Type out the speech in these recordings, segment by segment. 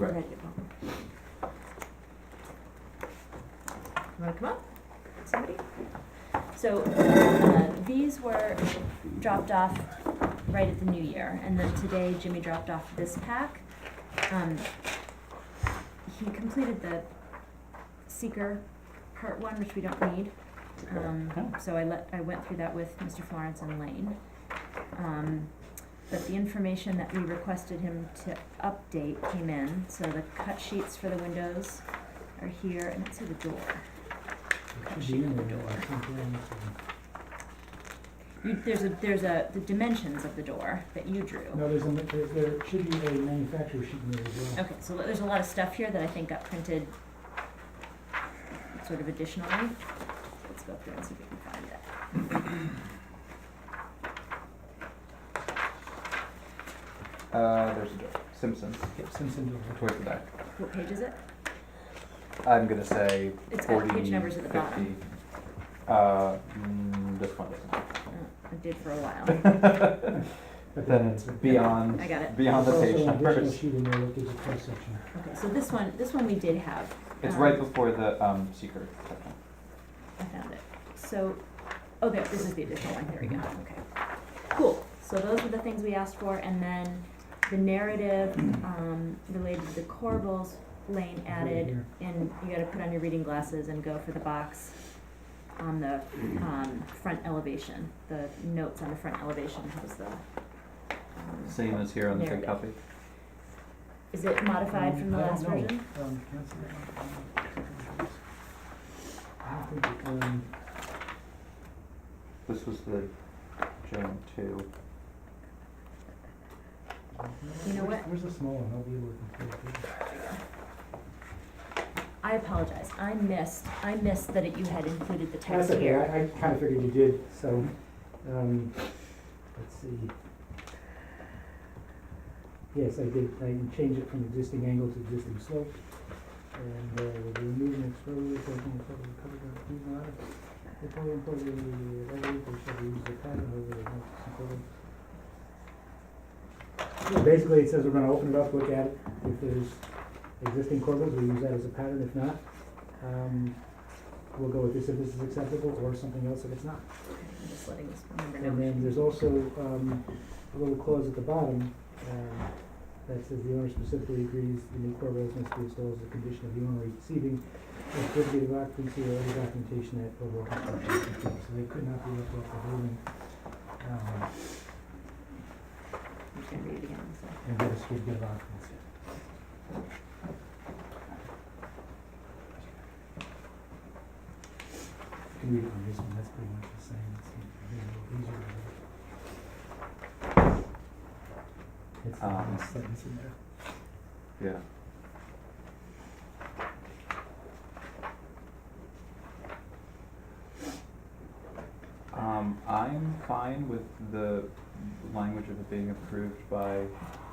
Right. ready to go. You wanna come up, somebody? So, these were dropped off right at the new year, and then today Jimmy dropped off this pack. He completed the seeker part one, which we don't need. So I went through that with Mr. Florence and Lane. But the information that we requested him to update came in, so the cut sheets for the windows are here, and let's see the door. Cut sheet of the door. The dimensions of the door that you drew. No, there should be a manufacturer sheet in there as well. Okay, so there's a lot of stuff here that I think got printed sort of additionally. Let's go through and see if we can find it. There's a door. Simpsons. Yep, Simpson door. Towards the back. What page is it? I'm gonna say It's 40, got page numbers at the 50. bottom. This one doesn't. It did for a while. But Then it's beyond, I got it. beyond the page There's also an additional numbers. sheet in there that gives a cross section. Okay, so this one we did have. It's right before the, secret section. I found it. So, oh, this is the additional one, here we go, okay. Cool, so those were the things we asked for, and then the narrative, related to the Corbels, Lane added, and you gotta put on your reading glasses and go for the box on the, front elevation. The notes on the front elevation has the, Same as here on the big Narrative. copy. is it modified from the last version? Can I see that? I don't think, This was the Gen 2. You know what? Where's the small one? I'll be looking for it. I apologize, I missed that you had included the text That's okay, here. I kinda figured you did, so, let's see. Yes, I did, I changed it from existing angle to existing slope, and, we're removing exposure, taking the cover, these matter. Before we impose the elevate, we shall use the pattern over the next. Basically, it says we're gonna open it up, look at it, if there's existing corbels, we use that as a pattern, if not, we'll go with this if this is acceptable, or something else if it's not. I'm just letting this remember now. And then there's also, a little clause at the bottom, that says the owner specifically agrees the new corbels must be installed as a condition of the owner receiving a certificate of occupancy or other documentation that overall construction is complete, so they could not be left off the building, I'm just gonna read it again, so. and get a certificate of occupancy. You can read it on this one, that's pretty much the same, it's a little easier to read. It's the last sentence in there. Yeah. I'm fine with the language of it being approved by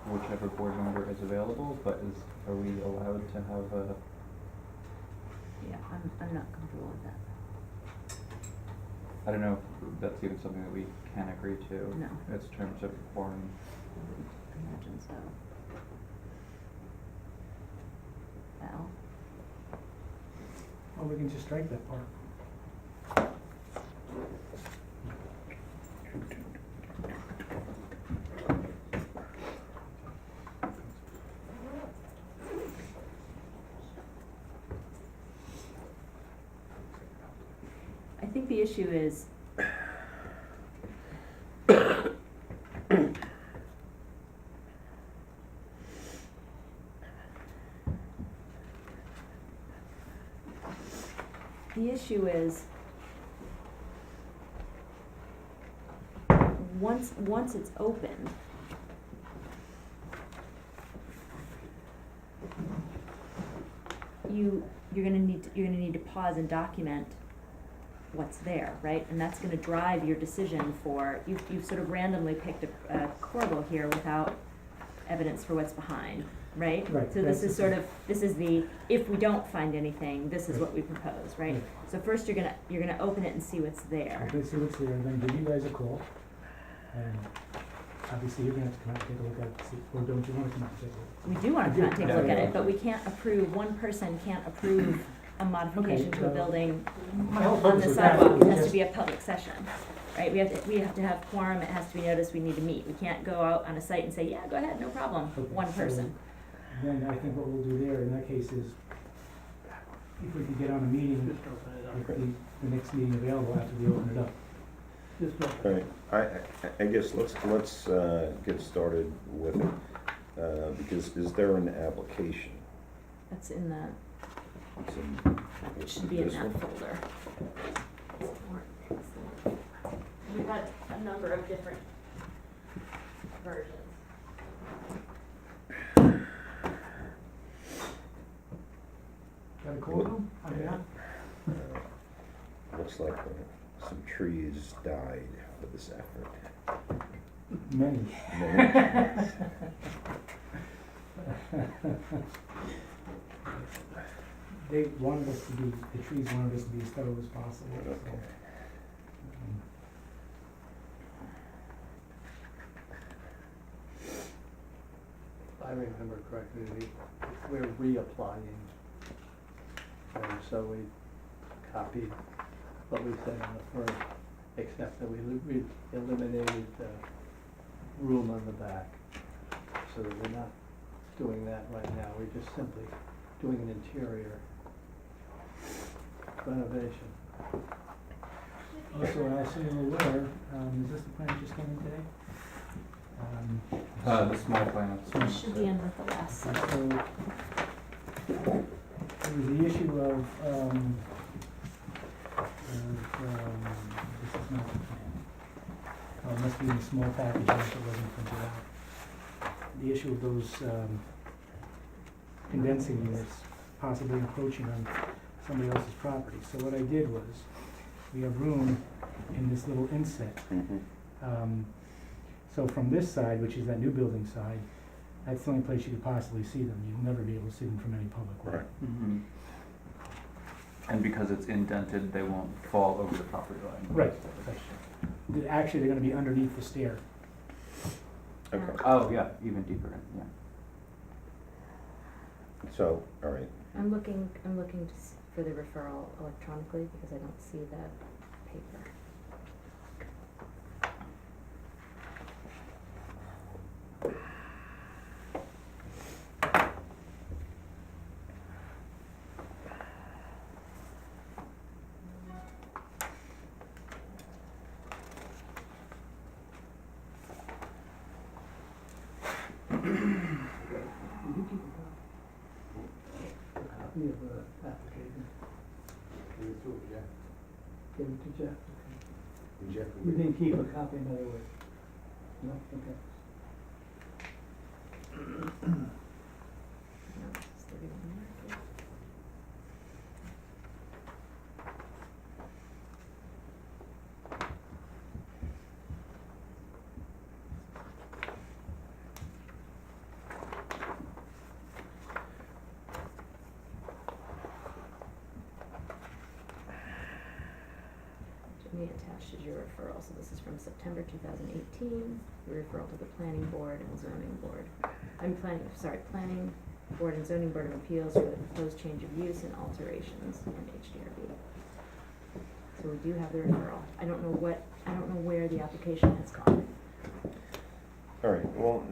whichever board member is available, but are we allowed to have a, Yeah, I'm not comfortable with that. I don't know if that's even something that we can agree to. No. It's terms of quorum. I imagine so. Val? Well, we can just strike that part. I think the issue is once it's opened, you're gonna need to pause and document what's there, right? And that's gonna drive your decision for, you've sort of randomly picked a corbel here without evidence for what's behind, right? Right, So this that's is sort of, if we don't find anything, this is what we propose, right? Right. So first you're gonna open it and see what's there. Okay, see what's there, and then give you guys a call, and obviously you're gonna have to come out and take a look at it, to see, or don't you wanna come out and take a look? We do wanna come out and take a Yeah, look at yeah. it, but we can't approve, one person can't approve a modification to a well, building My whole on purpose the was that, sidewalk, was it has to just- be a public session, right? We have to have quorum, it has to be noticed, we need to meet, we can't go out on a site and say, yeah, go ahead, no problem, Okay, one so person. Then I think what we'll do there in that case is, if we could get on a meeting, Just open it up. with the next meeting available after we open it up. Just open All right, I guess let's get started with it, because is there an application? That's in the, It's in it should be in this that one? folder. We've got a number of different versions. Got a quorum on that? Looks like some trees died for this effort. Many. They wanted us to be, the trees wanted us to be as thorough as possible, so. Okay. If I remember correctly, we're reapplying. And so we copied what we said on the first, except that we eliminated the room on the back. So that we're not doing that right now, we're just simply doing an interior renovation. Also, as you're aware, is this the plan that just came in today? The small plants. It should be in with the last So, set. there was the issue of, this is not the plan. Oh, it must be in a small package, if it wasn't printed out. The issue of those, condensing units possibly encroaching on somebody else's property. So what I did was, we have room in this little inset. So from this side, which is that new building side, that's the only place you could possibly see them. You'll never be able to see them from any public way. Right. Mhm. And because it's indented, they won't fall over the property line. Right. Actually, they're gonna be underneath the stair. Okay, Oh, yeah, even deeper in, yeah. so, all right, I'm looking for the referral electronically because I don't see the paper. Did you keep a copy of the application? Give it to Jeff. Give it to Jeff? Jeff You will be. didn't keep a copy, in other words? No, okay. No, it's 31 Market. To me attached is your referral, so this is from September 2018, your referral to the planning board and zoning board. Planning board and zoning board of appeals for the proposed change of use and alterations in HDRB. So we do have the referral. I don't know where the application has gone. all right, well,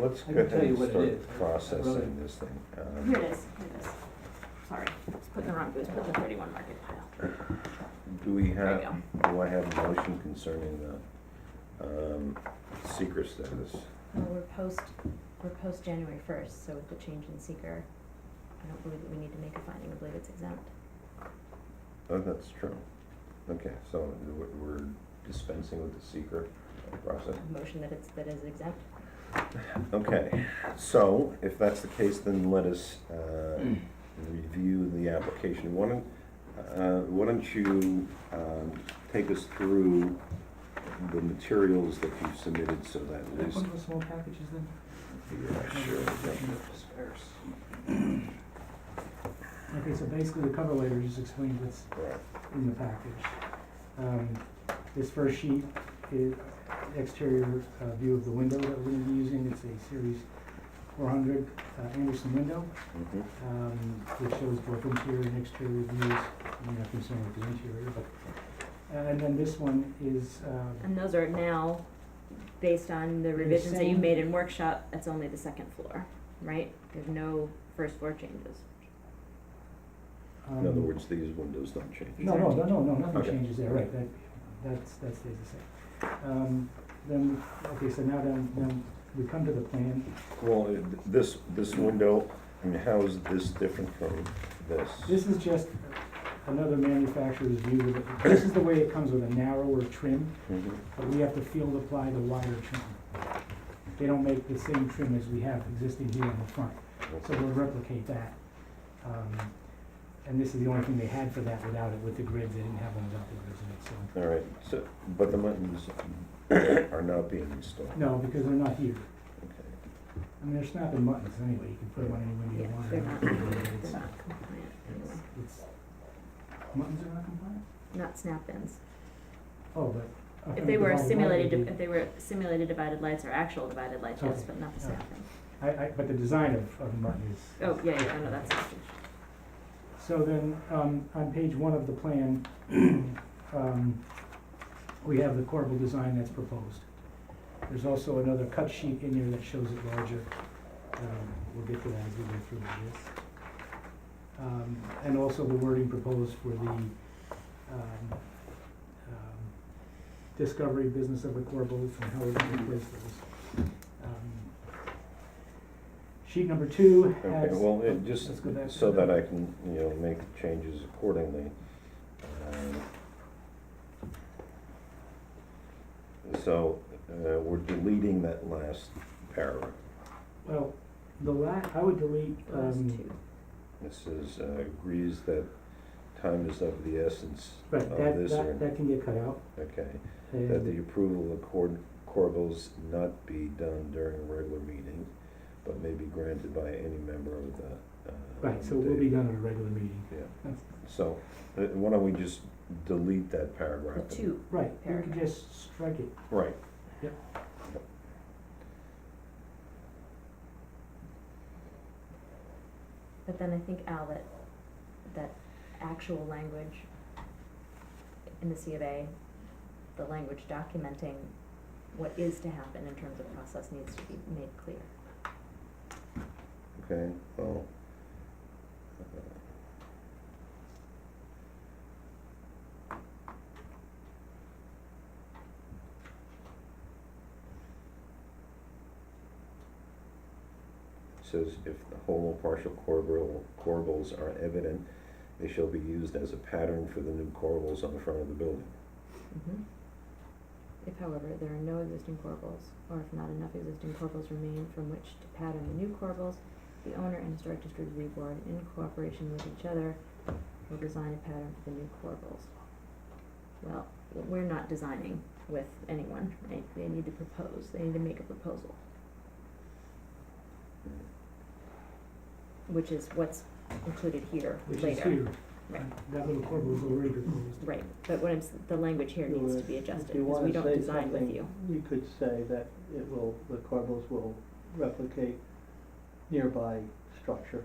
let's I go can tell ahead you and what it start is. processing this thing. Here it is. Sorry, it's put in the wrong, it was put in the 31 Market pile. Do we There you have, do I have a motion concerning the, seeker status? Well, we're post January 1st, so with the change in seeker, I don't believe that we need to make a finding, I believe it's exempt. Oh, that's true. Okay, so we're dispensing with the seeker process? A motion that is exempt. Okay, so if that's the case, then let us review the application. Why don't you take us through the materials that you submitted so that Is that Liz. one of the small packages then? Sure. Okay, so basically the cover letter just explains what's Right. in the package. This first sheet is, exterior view of the window that we're gonna be using. It's a Series 400 Anderson window, which shows both interior and exterior views. I'm not concerned with the interior, but, and then this one is, And those are now, based on the They're revisions that you same. made in workshop, that's only the second floor, right? There's no first floor changes. In other words, these windows don't change. No, nothing Okay. changes there, right, that stays the same. Then, okay, so now then we come to the plan. Well, this window, I mean, how is this different from this? This is just another manufacturer's view of it. This is the way it comes with a narrower trim, Mhm. but we have to field apply the wider trim. They don't make the same trim as we have existing here in the front, so we'll replicate that. And this is the only thing they had for that without it, with the grids, they didn't have one without the grids in it, so. All right, so, but the buttons are not being installed. No, because they're not here. Okay. I mean, they're snapping buttons anyway, you can put them on any window Yeah, you want. they're not, they're It's- not compliant anyway. It's, buttons are not compliant? Not snap-ins. Oh, but. If they were divided light simulated, would be- if they were simulated divided lights or actual divided lights, yes, Okay. but not the Alright. snap-in. but the design of the button is. Oh, yeah, I know that's not. So then, on page one of the plan, we have the corbel design that's proposed. There's also another cut sheet in there that shows it larger. We'll get to that as we go through this. And also the wording proposed for the, discovery business of the corbels and how we're gonna replace those. Sheet number two has. Okay, well, it just, Let's go back to so that. that I can, make changes accordingly. So, we're deleting that last paragraph. Well, I would delete, The last two. It says, agrees that time is of the essence right, of this, or, that can get cut out. okay, that And- the approval of corbels not be done during a regular meeting, but may be granted by any member of the, Right, so it will be done at a regular meeting. Yeah, That's- so, why don't we just delete that paragraph? The two. Right, you can Paragraph. just strike it. Right. Yep. But then I think, Al, that actual language in the C of A, the language documenting what is to happen in terms of process needs to be made clear. Okay, well. Says if the whole or partial corbels are evident, they shall be used as a pattern for the new corbels on the front of the building. Mm-hmm. If, however, there are no existing corbels, or if not enough existing corbels remain from which to pattern the new corbels, the owner and historic district review board, in cooperation with each other, will design a pattern for the new corbels. Well, we're not designing with anyone, right? They need to propose, they need to make a proposal, which is what's included here Which later. is here. Right. That little corbel is already proposed. Right, but what the language here needs to be adjusted, because we don't design with you. We could say that the corbels will replicate nearby structure,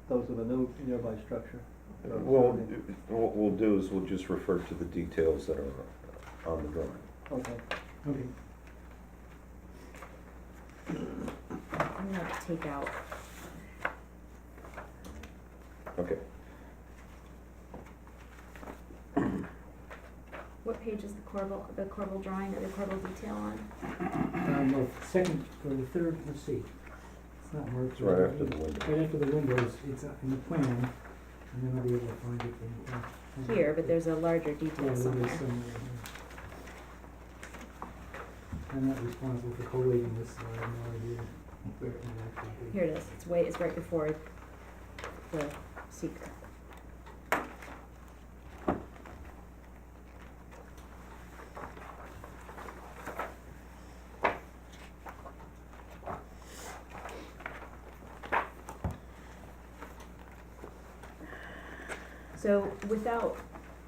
those of a new nearby structure. Well, what we'll do is we'll just refer to the details that are on the drawing. Okay, Okay, I'm gonna take out, Okay, what page is the corbel drawing or the corbel detail on? well, second, or the third, let's see. It's not marked. it's right after the window. Right after the windows, it's in the plan, and then I'll be able to find it in. Here, but there's a larger Yeah, detail there somewhere. is somewhere, I'm not responsible for collating this, so I have no idea where it can actually be. Here it is, it's right before the secret. So without,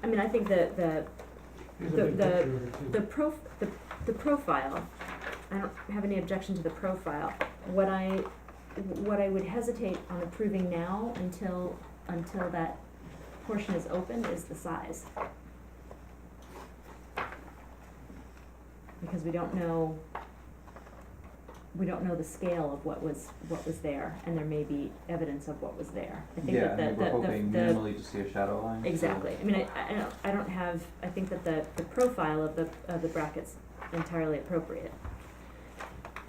I mean, I think the Here's a The- big the- picture of it too. the profile, I don't have any objection to the profile. What I would hesitate on approving now until that portion is opened is the size. Because we don't know the scale of what was there, and there may be evidence of what was there. I think Yeah, that I mean, we're hoping the minimally to see a shadow line. so- exactly, I mean, I don't have, I think that the profile of the bracket's entirely appropriate.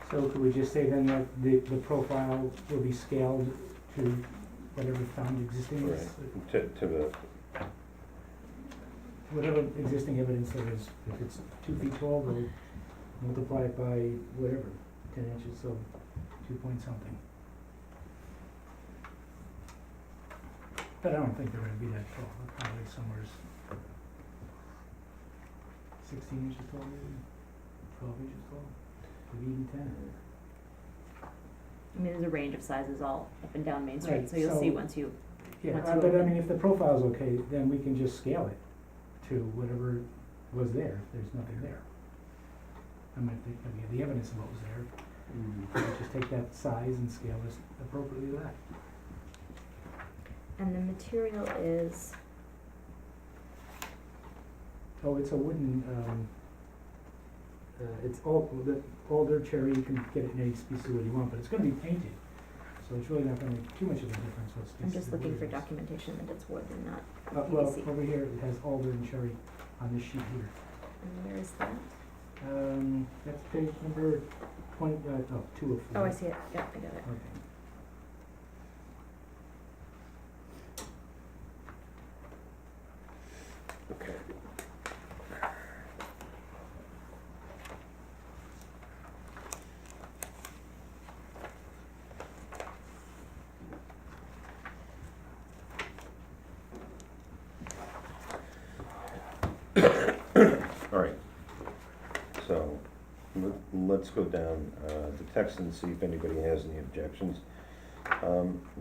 So could we just say then that the profile will be scaled to whatever found existing is? To the, Whatever existing evidence there is, if it's 2 feet tall, we'll multiply it by whatever, 10 inches, so 2 point something. But I don't think they're gonna be that tall, they're probably somewhere 16 inches tall, maybe 12 inches tall, maybe even 10. I mean, there's a range of sizes all up and down Main Street, Right, so you'll see so- once you, Yeah, Once you but I open. mean, if the profile's okay, then we can just scale it to whatever was there, if there's nothing there. I mean, if we have the evidence of what was there, we can just take that size and scale this appropriately to that. and the material is, Oh, it's a wooden, it's alder cherry, you can get it in any species of wood you want, but it's gonna be painted. So it's really not gonna make too much of a difference what species I'm just of looking wood for it is. documentation that it's wood and not Well, PVC. over here, it has alder and cherry on this sheet here. And where is that? That's page number 2 of 4. Oh, I see it, yeah, I got it. Okay. okay. All right, so let's go down the text and see if anybody has any objections.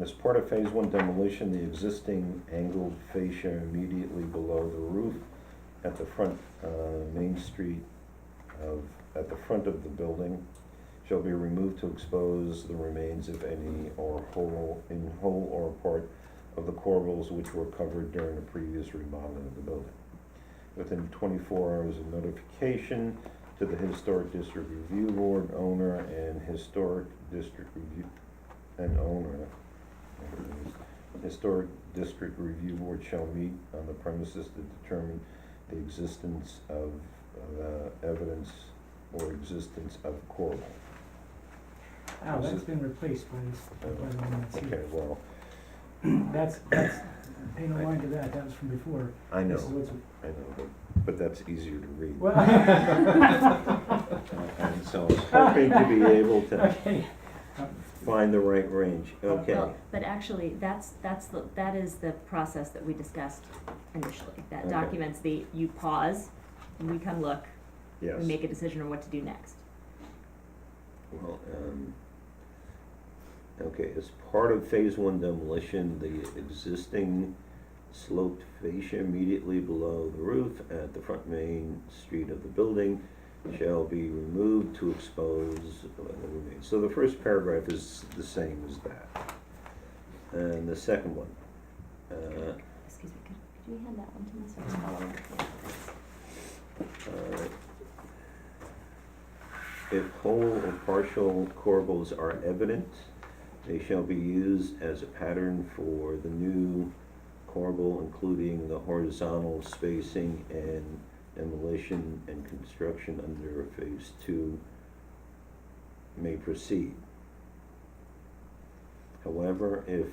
As part of phase one demolition, the existing angled fascia immediately below the roof at the front, Main Street at the front of the building shall be removed to expose the remains of any or whole or part of the corbels which were covered during the previous remodeling of the building. Within 24 hours of notification to the Historic District Review Board, owner and Historic District Review, Historic District Review Board shall meet on the premises to determine the existence of evidence or existence of corbel. Oh, that's been replaced by the one that's Okay, here. well, That's, pay no mind to that, that was from before. I know, This is what's, I know, but that's easier to read. well, And so I was hoping to be able to okay. find the right range, okay. Well, but actually, that is the process that we discussed initially. That Okay. documents you pause, we come look, Yes. we make a decision on what to do next. Well, okay, as part of phase one demolition, the existing sloped fascia immediately below the roof at the front main street of the building shall be removed to expose the remains. So the first paragraph is the same as that. And the second one, Excuse me, could you hand that one to me so I can follow it? Yeah, if whole or partial corbels are evident, they shall be used as a pattern for the new corbel, including the horizontal spacing and demolition and construction under phase two may proceed. However, if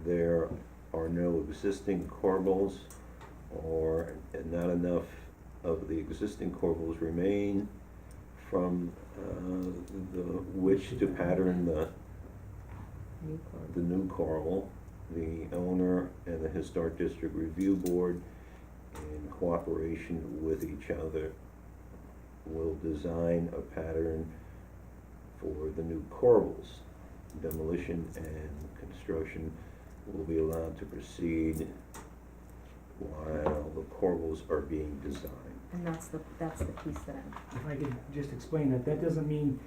there are no existing corbels or not enough of the existing corbels remain from which to pattern New cord. the new corbel, the owner and the Historic District Review Board, in cooperation with each other, will design a pattern for the new corbels. Demolition and construction will be allowed to proceed while the corbels are being designed. And that's the piece that I'm, If I could just explain that, that doesn't mean,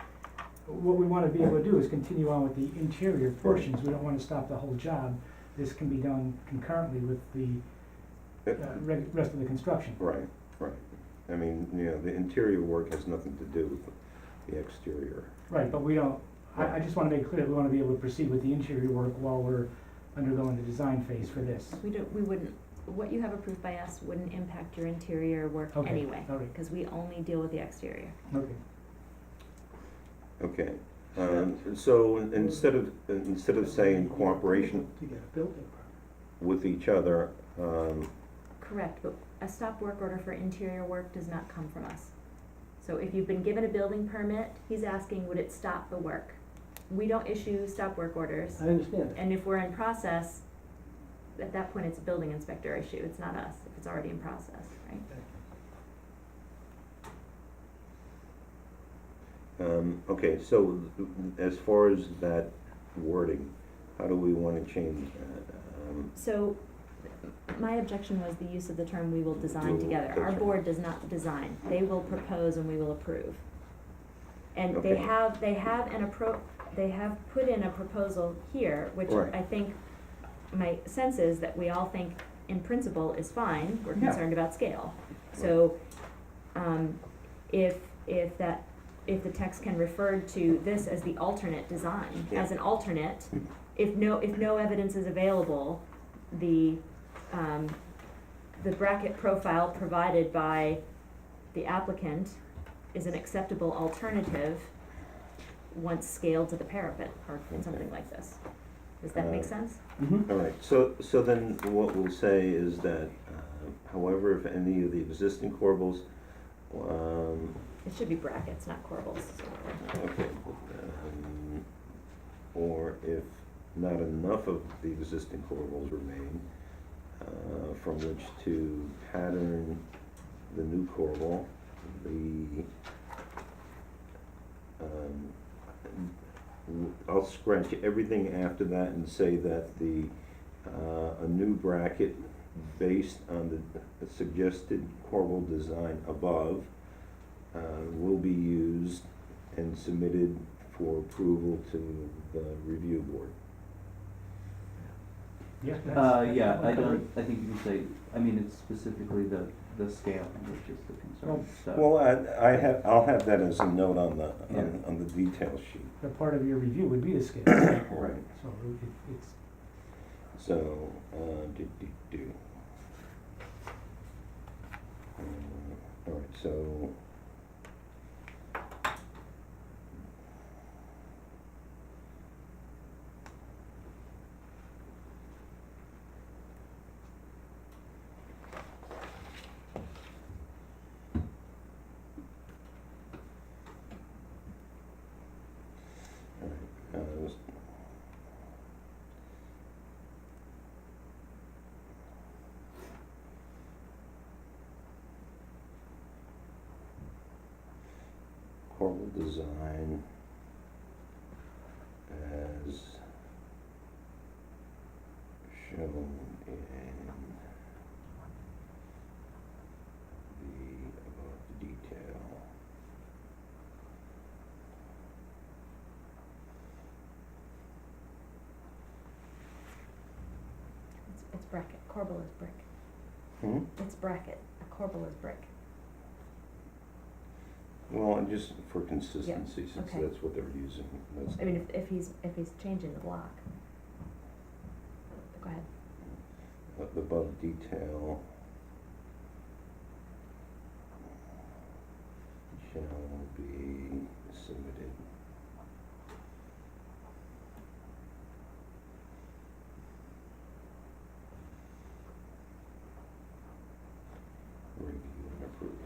what we wanna be able to do is continue on with the interior portions, we don't wanna stop the whole job. This can be done concurrently with the, rest of the construction. Right, right. I mean, you know, the interior work has nothing to do with the exterior. Right, but we don't, I just wanna make clear, we wanna be able to proceed with the interior work while we're undergoing the design phase for this. we wouldn't, what you have approved by us wouldn't impact your interior work Okay, anyway, all right. cause we only deal with the exterior. Okay. Okay, so instead of saying cooperation To get a building permit. with each other, Correct, but a stop work order for interior work does not come from us. So if you've been given a building permit, he's asking, would it stop the work? We don't issue stop work orders, I understand that. and if we're in process, at that point, it's a building inspector issue, it's not us, if it's already in process, right? okay, so as far as that wording, how do we wanna change that? So, my objection was the use of the term "we will design Will, together." that's Our right. board does not design, they will propose and we will approve. And Okay. they have put in a proposal here, which Right. I think, my sense is that we all think in principle is fine, we're Yeah. concerned about scale. So, if the text can refer to this as the alternate design, Yeah. as an alternate, if no evidence is available, the bracket profile provided by the applicant is an acceptable alternative once scaled to the parapet, or something like this. Does that make sense? Mm-hmm. All right, so then what we'll say is that, however, if any of the existing corbels, It should be brackets, not corbels. okay, or if not enough of the existing corbels remain, from which to pattern the new corbel, I'll scratch everything after that and say that a new bracket based on the suggested corbel design above will be used and submitted for approval to the review board. Yeah, Yeah, I think you can say, I mean, it's specifically the scale, which is the concern, so. Well, I'll have that as a note on the, Yeah. on the detail sheet. the part of your review would be the scale. Right. So it's, So, all right, so. All right, corbel design as shown in the above detail. It's bracket, corbel is brick. Hmm? It's bracket, a corbel is brick. Well, and just for consistency, since okay. that's what they're using, that's. I mean, if he's changing the block. Go ahead. The above detail shall be submitted. Review and approval.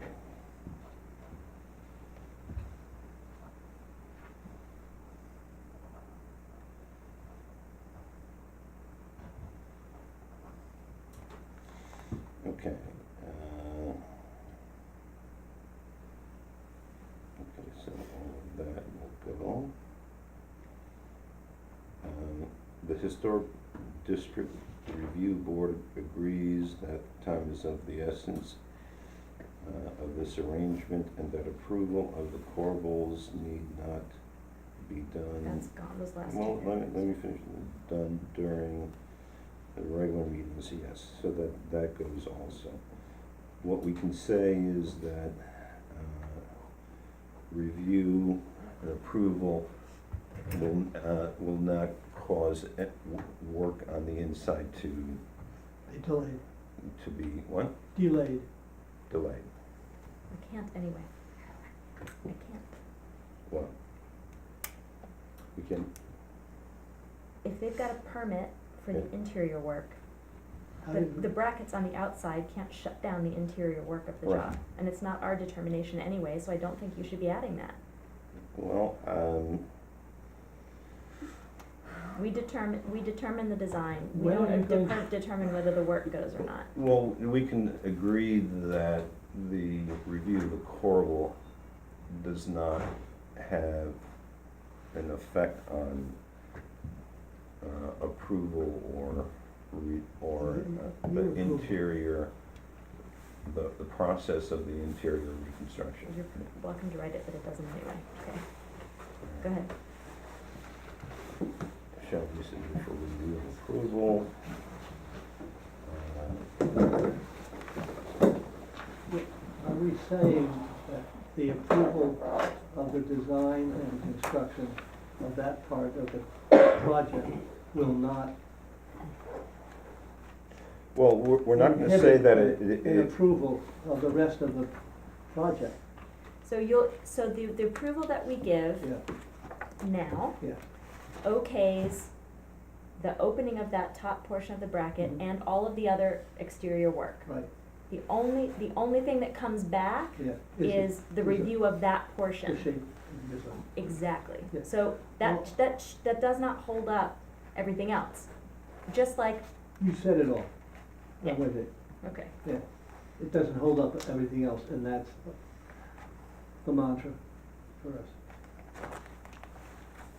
Okay, okay, so all of that will go. The Historic District Review Board agrees that time is of the essence. of this arrangement, and that approval of the corbels need not be done. That's gone, those last Well, two. let me finish. Done during the regular meetings, yes, so that goes also. What we can say is that, review and approval will not cause work on the inside to Delayed, be, what? delayed. Delayed. I can't anyway. I can't. What? We can, If they've got a permit for the Yeah. interior work, How the did, brackets on the outside can't shut down the interior work of the Right. job. And it's not our determination anyway, so I don't think you should be adding that. well, We determine the design. We When don't are you going- determine whether the work goes or not. well, we can agree that the review of the corbel does not have an effect on approval or the interior, the process of the interior reconstruction. You're welcome to write it, but it doesn't anyway. Okay, go ahead. Shall be submitted for review and approval. are we saying that the approval of the design and construction of that part of the project will not Well, we're not gonna say that an approval of the rest of the project? So the approval that we give Yeah, now yeah. okays the opening of that top portion of the bracket Mhm. and all of the other exterior work. Right, The only thing that comes back yeah. is the is it- review of that The portion. shape of the design. Exactly. Yeah. So that does not hold up everything else. Just like, You said it all. Yeah. I'm with it. okay, Yeah. It doesn't hold up everything else, and that's the mantra for us.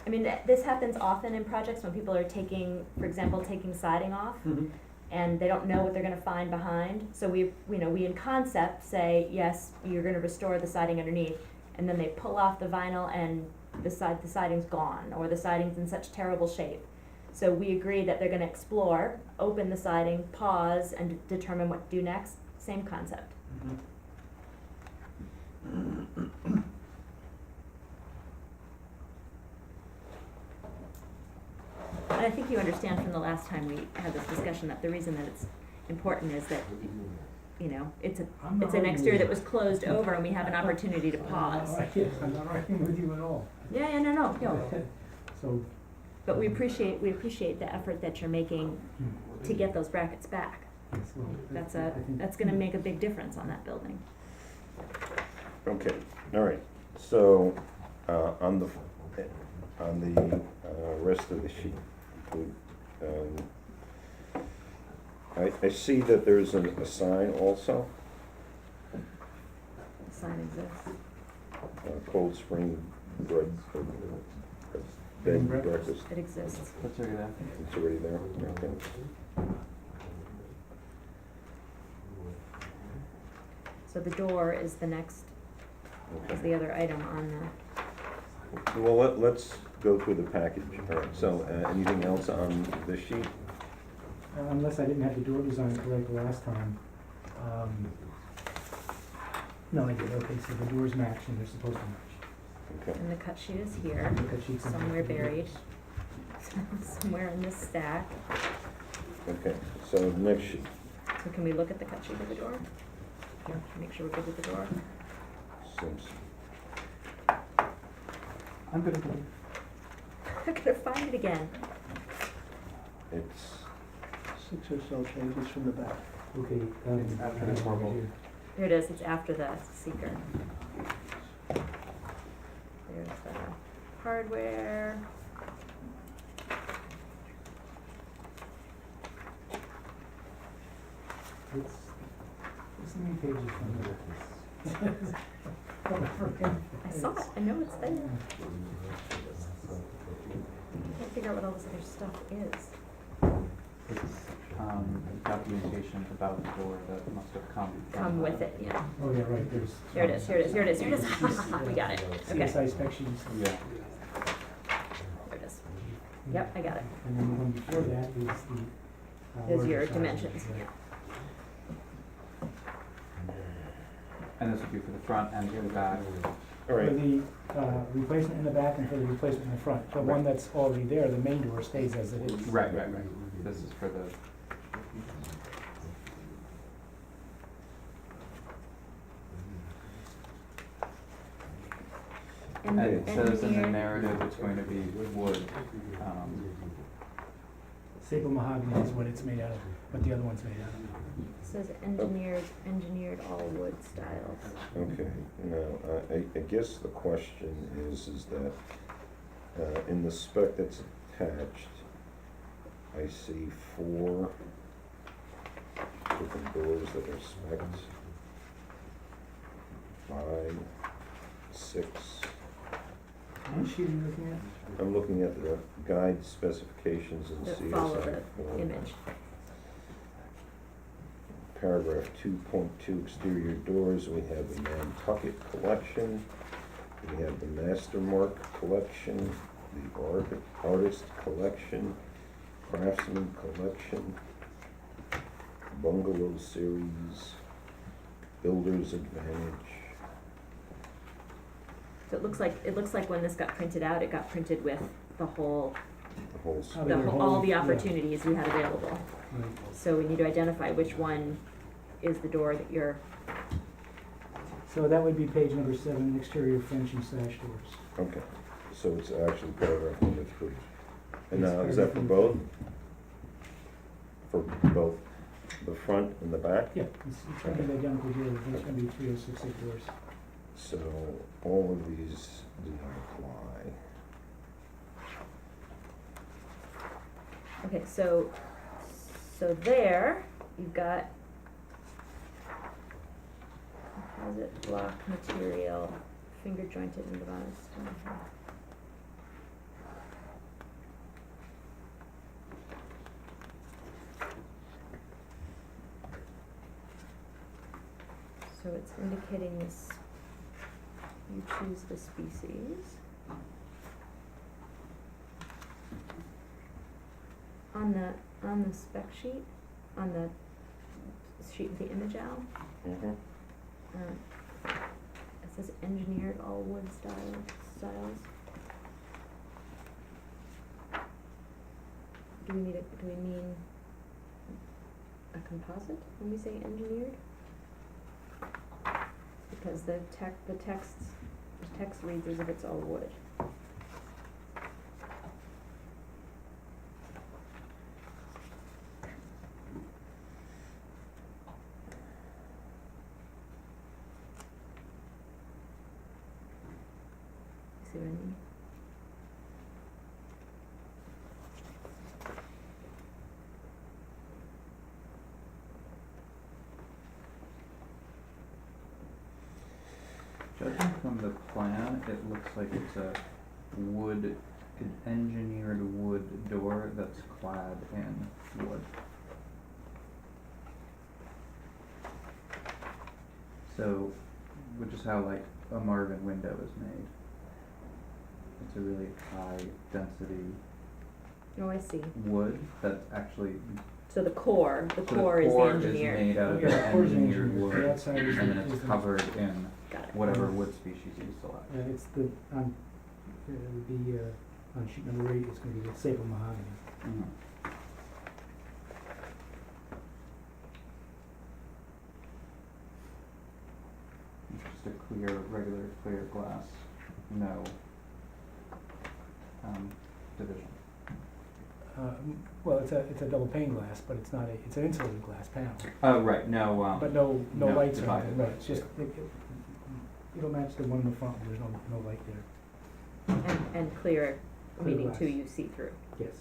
I mean, this happens often in projects when people are taking, for example, taking siding off and they don't know what they're gonna find behind. So we in concept say, yes, you're gonna restore the siding underneath, and then they pull off the vinyl and the siding's gone, or the siding's in such terrible shape. So we agree that they're gonna explore, open the siding, pause, and determine what to do next, same concept. And I think you understand from the last time we had this discussion that the reason that it's important is that, it's an exterior that was closed over and we have an opportunity to pause. I'm not arguing with you at all. Yeah, no. So, But we appreciate the effort that you're making to get those brackets back. yes, well, I think- That's gonna make a big difference on that building. Okay, all right, so, on the rest of the sheet, I see that there's a sign also, The sign exists. Cold Spring Bread, Bed and Breakfast, It exists. Let's figure that. it's already there, okay. So the door is the other item on the, Well, let's go through the package, all right, so, anything else on this sheet? Unless I didn't have the door design correct the last time. No, I did, okay, so the doors match and they're supposed to match. Okay, and the cut sheet is here, The cut sheet's in somewhere here. buried, somewhere in this stack. okay, so next sheet, So can we look at the cut sheet of the door? Yeah. Make sure we're good with the door. Sims. I'm good. I'm gonna find it again. It's, 6 or so pages from the back. Okay. It's after the corbel. Here it is, it's after the seeker. There's the hardware. It's many pages from this. I saw it, I know it's there. Can't figure out what all this other stuff is. documentation about the door that must have come from Come the- with it, yeah. Oh, yeah, right, there's. Here it is, here it is, here it is, here it is. We got it, okay, CSI spec sheets. Yeah, there it is. Yep, I got it. And then the one before that is the. Here's your larger size, dimensions, right. yeah. and this would be for the front and for the back. All For right, the, replacement in the back and for the replacement in the front. The one Right. that's already there, the main door stays as it is. Right. This is for the, and it says in the engineered- narrative it's going to be wood. Staple mahogany is what it's made out of, what the other one's made out of. Says engineered all wood styles. okay, now, I guess the question is that, in the spec that's attached, I see 4 different doors that are spec'd. 5, 6. What sheet are you looking at? I'm looking at the guide specifications in That CSI follow the form. image. Paragraph 2.2, exterior doors, we have the Nantucket collection, we have the Mastermark collection, the Artist collection, Craftsman collection, Bungalow series, Builder's Advantage. So it looks like when this got printed out, it got printed with the whole, The whole Oh, the they're whole, all the yeah. opportunities we had available. Right. So we need to identify which one is the door that you're, So that would be page number 7, exterior French and sash doors. Okay, so it's actually paragraph number 3. And Yes, now, is that for paragraph both? For both the front and the back? Yeah, it's gonna be identical here, there's gonna be 3068 doors. So all of these do not apply. okay, so there, you've got composite block material, finger jointed and devised. So it's indicating this, you choose the species. On the spec sheet, on the sheet with the image out, it says engineered all wood styles. Do we mean a composite when we say engineered? Because the text reads as if it's all wood. See what I mean? Judging from the plan, it looks like it's a wood, an engineered wood door that's clad in wood. So, which is how like a Marvin window is made. It's a really high density Oh, I see. wood that's actually, So the core so is the engineered. made out of Yeah, the the core is engineered engineered. wood, The outside is and then the- it's covered in Got it. whatever wood species you select. It's the, on, on sheet number 8, it's gonna be the staple mahogany. Mhm. Just a clear, regular clear glass, no division. Well, it's a double pane glass, but it's not it's an insulated glass panel, Oh, right, no, but no no, lights or divided, anything, right, it's just, it'll match the one in the front, there's no light there. And clear, Clear meaning glass. two you see through. Yes.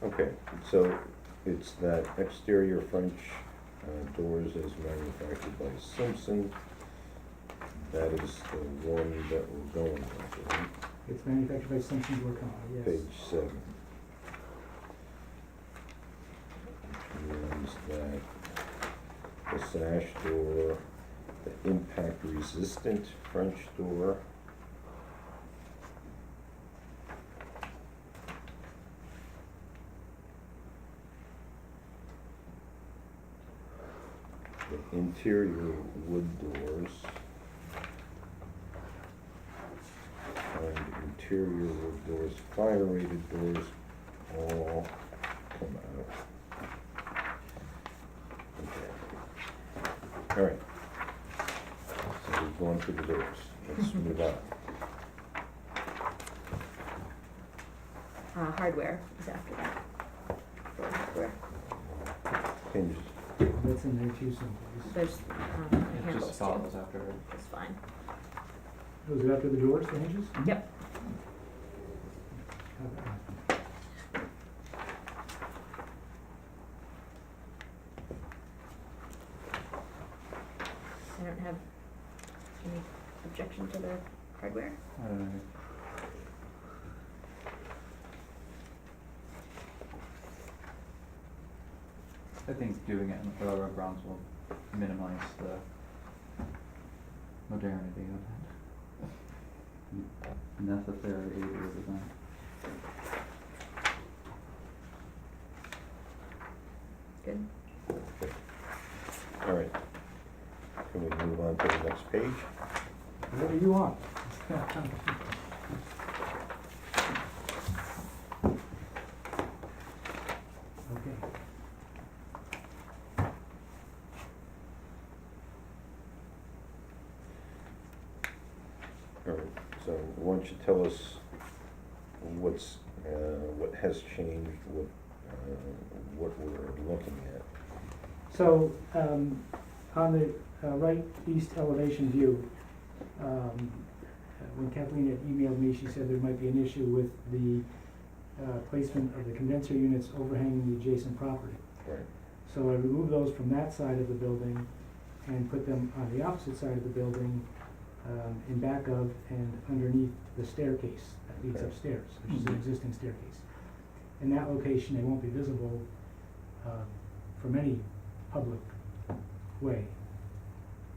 Okay, so it's that exterior French doors as manufactured by Simpson. That is the one that we're going with, right? It's manufactured by Simpson's Work on, yes. Page 7. Which means that the sash door, the impact resistant French door, the interior wood doors, and interior wood doors, fire rated doors, all come out. Okay. All right. So we've gone through the doors. Let's move on. Hardware is after that. Door hardware. Hinges. That's in there too someplace. There's, It handles just too. follows after it. That's fine. Was it after the doors, the hinges? Yep. Uh, I don't have any objection to the hardware. I don't know. I think doing it in the railroad grounds will minimize the modernity of it. Necessary ADA design. Good. Okay. All right. Can we move on to the next page? Whatever you want. Okay. All right, so why don't you tell us what's, what has changed, what we're looking at? So, on the right east elevation view, when Kathleen had emailed me, she said there might be an issue with the placement of the condenser units overhanging the adjacent property. Right. So I removed those from that side of the building and put them on the opposite side of the building, in back of and underneath the staircase that leads Okay. upstairs, which is an existing staircase. In that location, they won't be visible from any public way.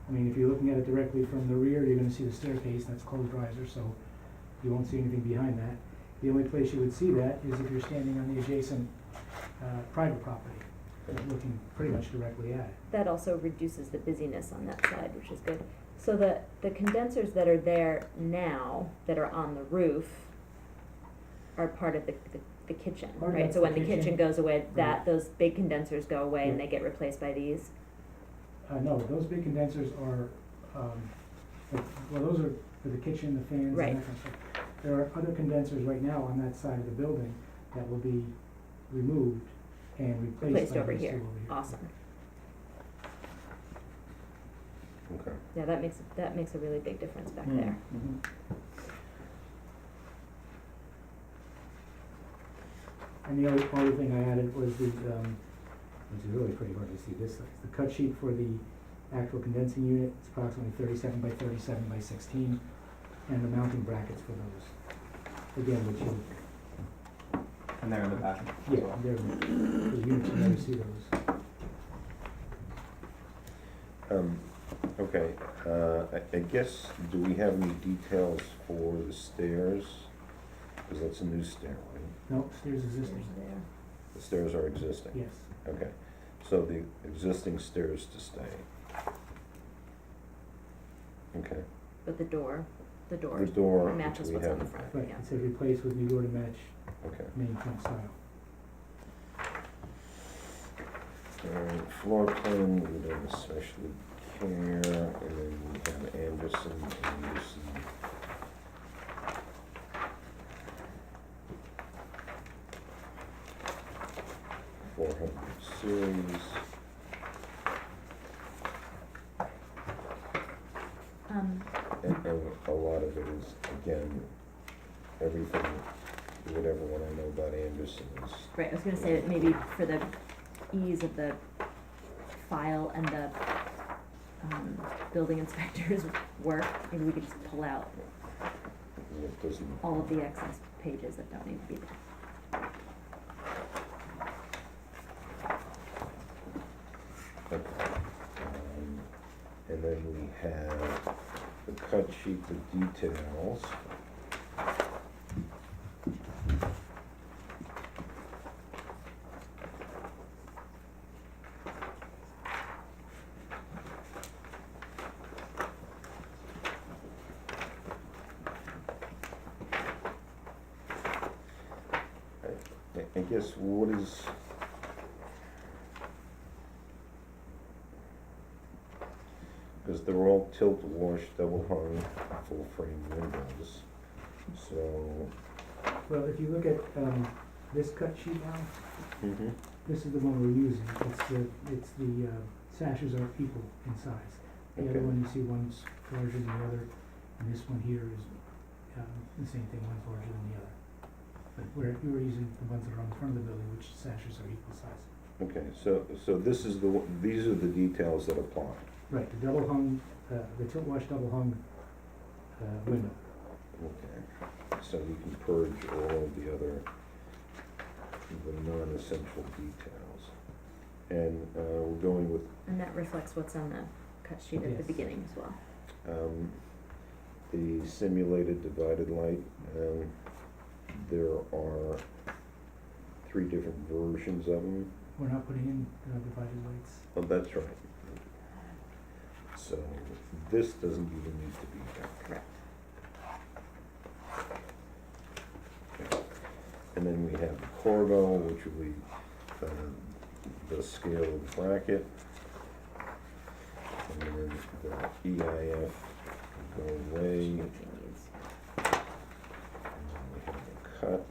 I mean, if you're looking at it directly from the rear, you're gonna see the staircase, that's closed riser, so you won't see anything behind that. The only place you would see that is if you're standing on the adjacent private property, looking pretty much directly at it. That also reduces the busyness on that side, which is good. So the condensers that are there now, that are on the roof, are part of the kitchen, Part of right? that's So when the the kitchen kitchen. goes away, that, Right. those big condensers go away and Yeah. they get replaced by these? No, those big condensers are, well, those are for the kitchen, the fans, and that Right. kind of stuff. There are other condensers right now on that side of the building that will be removed and replaced Placed by over these two here, over here. awesome. Okay. Yeah, that makes a really big difference back Mm. there. Mhm. And the only thing I added was the, which is really pretty hard to see this size, the cut sheet for the actual condensing unit, it's approximately 37 by 37 by 16, and the mounting brackets for those. Again, which you, And they're in the back as yeah, well. they're, the units, you never see those. Okay, I guess, do we have any details for the stairs? Because that's a new stairway. No, stairs existing, There's there. The stairs are existing? yes. Okay, so the existing stairs to stay. Okay, But the door the matches door, which we what's on have, the front, Right, yeah. it said replace with new door to match okay. main front style. Alright, floor plan, we don't especially care, and then we have Anderson. 400 series. And a lot of it is, again, everything, whatever one I know about Anderson is, Right, I was gonna say that maybe for the ease of the file and the, building inspector's work, maybe we could just pull out It doesn't, all of the excess pages that don't need to be there. okay. And then we have the cut sheet, the details. I guess what is, because they're all tilt wash, double hung, full frame windows, so. Well, if you look at, this cut sheet now, Mm-hmm. this is the one we're using. It's the sashes are equal in size. The other Okay. one, you see one's larger than the other, and this one here is, the same thing, one's larger than the other. But we're using the ones that are on the front of the building, which sashes are equal size. Okay, so this is these are the details that apply. Right, the double hung, the tilt wash double hung, window. Okay, so we can purge all of the other, the non-essential details. And we're going with And that reflects what's on the cut sheet at the Yes. beginning as well. the simulated divided light. There are 3 different versions of them. We're not putting in divided lights. Oh, that's right. So this doesn't even need to be there. Correct. Okay. And then we have the Corbo, which will be the scale of the bracket. And then the EIF will go away. Continues. And then we have the cut,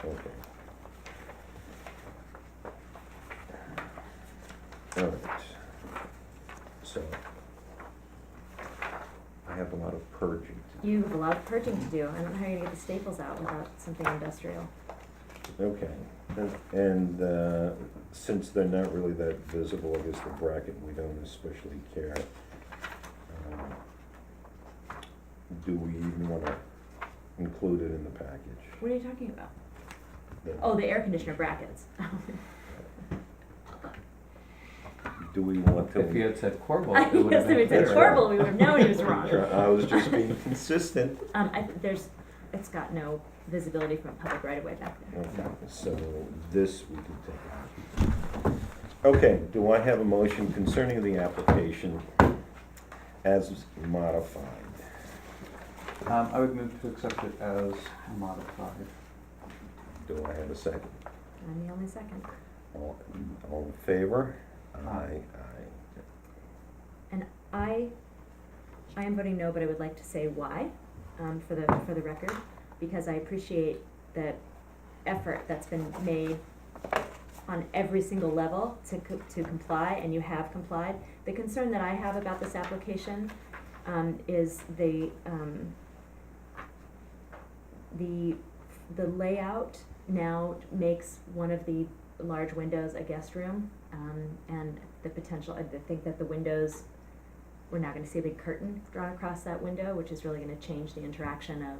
okay. All right. So, I have a lot of purging to do. You have a lot of purging to do. I don't know how you're gonna get the staples out without something industrial. Okay, and since they're not really that visible, I guess the bracket, we don't especially care. Do we even wanna include it in the package? What are you talking about? The- Oh, the air conditioner brackets. Do we want to? If you had said Corbo, Yes, it would have if been it said That's clearer. right. Corbel, we would have known he was wrong. I was just being consistent. It's got no visibility from a public right of way back there. Okay, so this we can take out. Okay, do I have a motion concerning the application as modified? I would move to accept it as modified. Do I have a second? I'm the only second. All in favor? Aye. And I am voting no, but I would like to say why, for the record, because I appreciate the effort that's been made on every single level to comply, and you have complied. The concern that I have about this application, is the layout now makes one of the large windows a guest room, and the potential, I think that the windows, we're now gonna see a big curtain drawn across that window, which is really gonna change the interaction of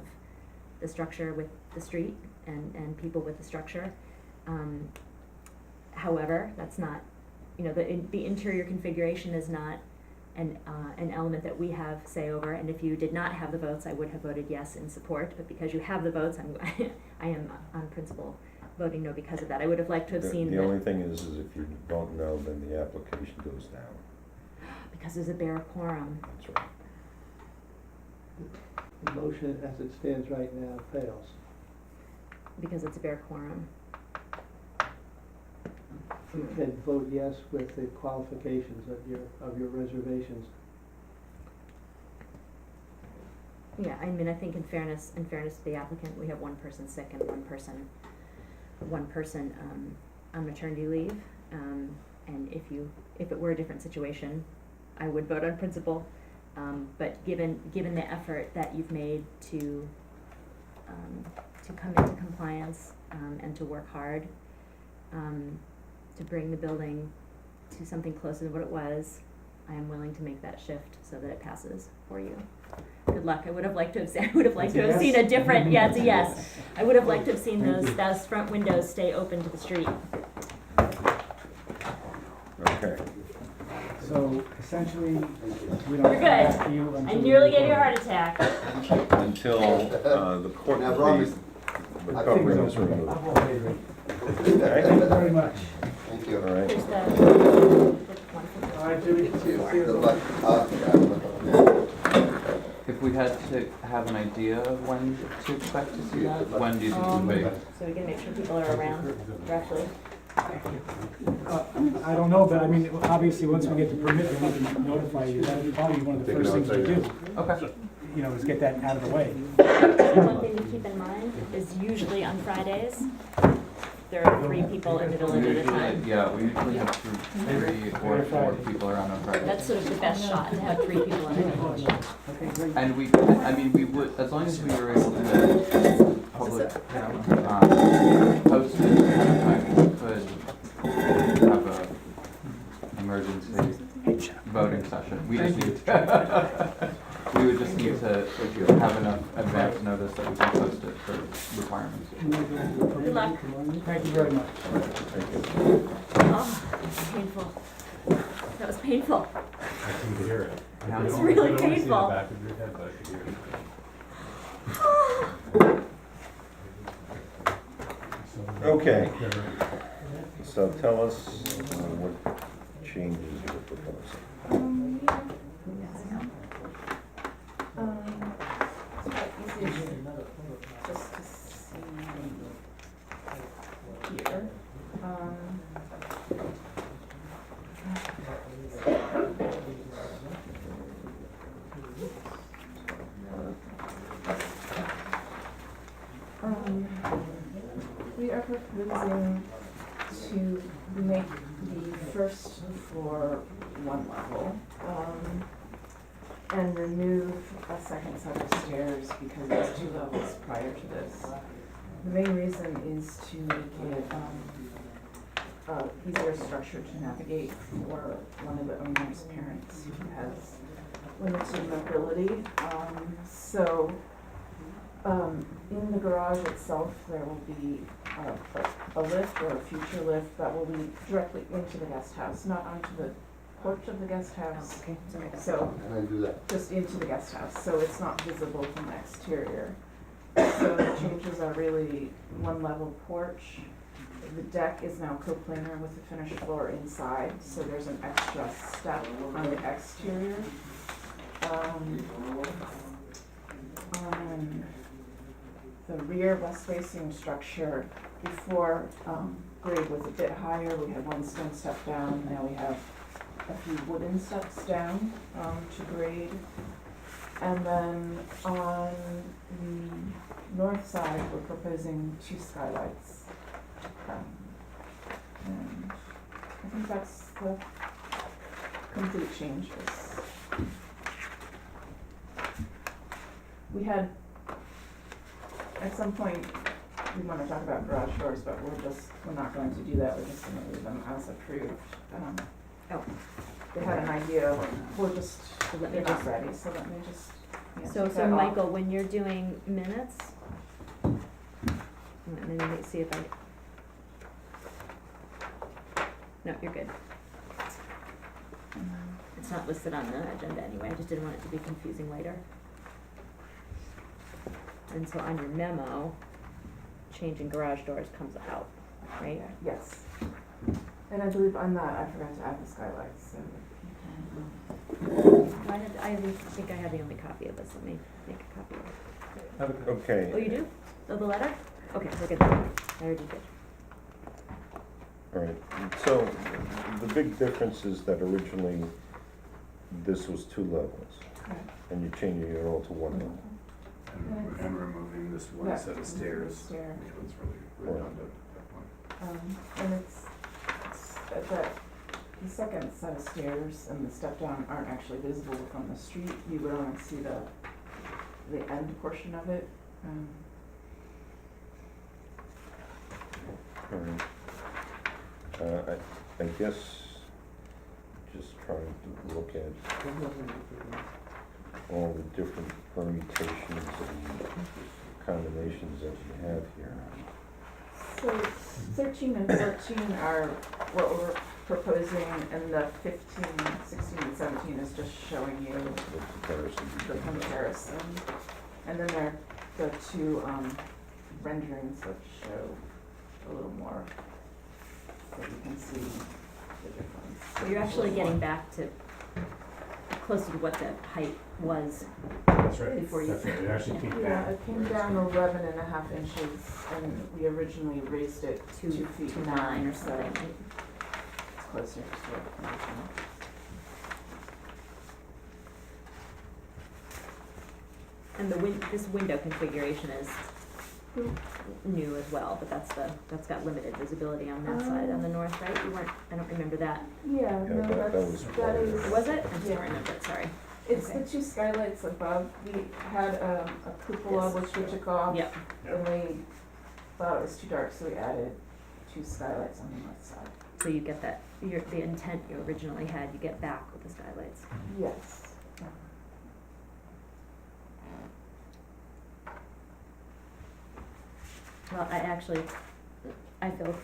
the structure with the street and people with the structure. However, that's not, the interior configuration is not an element that we have say over, and if you did not have the votes, I would have voted yes in support, but because you have the votes, I am on principle voting no because of that. I would have liked to have seen The only thing is if you vote no, then the application goes down. because there's a bare quorum. That's right. The motion as it stands right now fails. Because it's a bare quorum. You can vote yes with the qualifications of your reservations. Yeah, I mean, I think in fairness to the applicant, we have one person sick and one person on maternity leave. And if it were a different situation, I would vote on principle. But given the effort that you've made to come into compliance, and to work hard, to bring the building to something closer to what it was, I am willing to make that shift so that it passes for you. Good luck. I would have liked to have seen, I would have liked to have seen a different, yeah, it's a yes. I would have liked to have seen Thank those, you. those front windows stay open to the street. Okay. So essentially, we don't You're come back good. to you until. I we nearly gave you a record. heart attack. Until, the court, Now, Robert, the I covering think is so. removed. I'm okay with it. Okay, Thank you very much. Thank you. all right. Here's the one for the. All right, Judy. Good luck. Yeah. If we had to have an idea of when to expect to see that, when do you think it would be? So we can make sure people are around roughly. I don't know, but I mean, obviously, once we get the permit, then we can notify you. That would probably be one of the first things we do, Okay. you know, is get that out of the way. One thing to keep in mind is usually on Fridays, there are 3 people in the village at a time. Yeah, we usually have 3 or 4 people around on Friday. That's sort of the best shot, to have 3 people in the village. Okay, great. And we, I mean, we would, as long as we were able to public, post it ahead of time, we could have a emergency voting session. We just need to, we would just need to have enough advance notice that we can post it for requirements. Good luck. Thank you very much. Oh, painful. That was painful. I can hear it. Yeah. It's I really don't wanna see the painful. back of your head, but I can hear it. Okay. So tell us what changes you're proposing. It's quite easy just to see here. We are proposing to make the first floor one level, and remove a second set of stairs because it's 2 levels prior to this. The main reason is to make it, easier structure to navigate for one of the owner's parents who has limited mobility. In the garage itself, there will be a lift or a future lift that will lead directly into the guest house, not onto the porch of the guest house. Okay, sorry. So, And I do that. just into the guest house, so it's not visible from the exterior. So the changes are really one level porch. The deck is now coplanar with the finished floor inside, so there's an extra step on the exterior. On the rear west facing structure, before, grade was a bit higher, we had 1 stone step down, now we have a few wooden steps down, to grade. And then on the north side, we're proposing 2 skylights. And I think that's the complete changes. We had, at some point, we wanna talk about garage doors, but we're not going to do that, we're just gonna leave them as approved. Oh. They had an idea, we're just, So let me they're not just, ready, so let me just, yeah, so, take so that off. Michael, when you're doing minutes, let me see if I. No, you're good. It's not listed on the agenda anyway, I just didn't want it to be confusing later. And so on your memo, changing garage doors comes out, right? Yes. And I believe on that, I forgot to add the skylights, so. I think I have the only copy of this, let me make a copy of it. Oh, Okay, you do? Oh, the letter? Okay, we're good, I already did. all right. So the big difference is that originally this was 2 levels, Correct. and you're changing it all to 1 level. And removing this Yeah, one set of stairs, stair. which was really redundant at that point. And it's the second set of stairs and the step down aren't actually visible from the street. You would only see the end portion of it. All right. I guess just trying to look at all the different permutations and combinations that we have here. So 13 and 14 are what we're proposing, and the 15, 16, and 17 is just showing you The comparison the between them. comparison. And then there are the two renderings that show a little more, so you can see the difference. So you're actually getting back to closer to what the height was That's right. before you. That's right, it actually came Yeah, down. it came down 11.5 inches, and we originally raised it 2 feet to 9 9 or or so. something. It's closer to the original. And this window configuration is new as well, but that's got limited visibility on that side, on the north, right? You weren't, I don't remember that. Yeah, Yeah, no, that that's, was that part of is. it. Was it? I just Yeah. don't remember it, sorry. It's Okay. the two skylights above. We had a cupola This. which we took off. Yep, And we thought it was too dark, so we added 2 skylights on the north side. so you get that, the intent you originally had, you get back with the skylights. Yes. Well, I feel,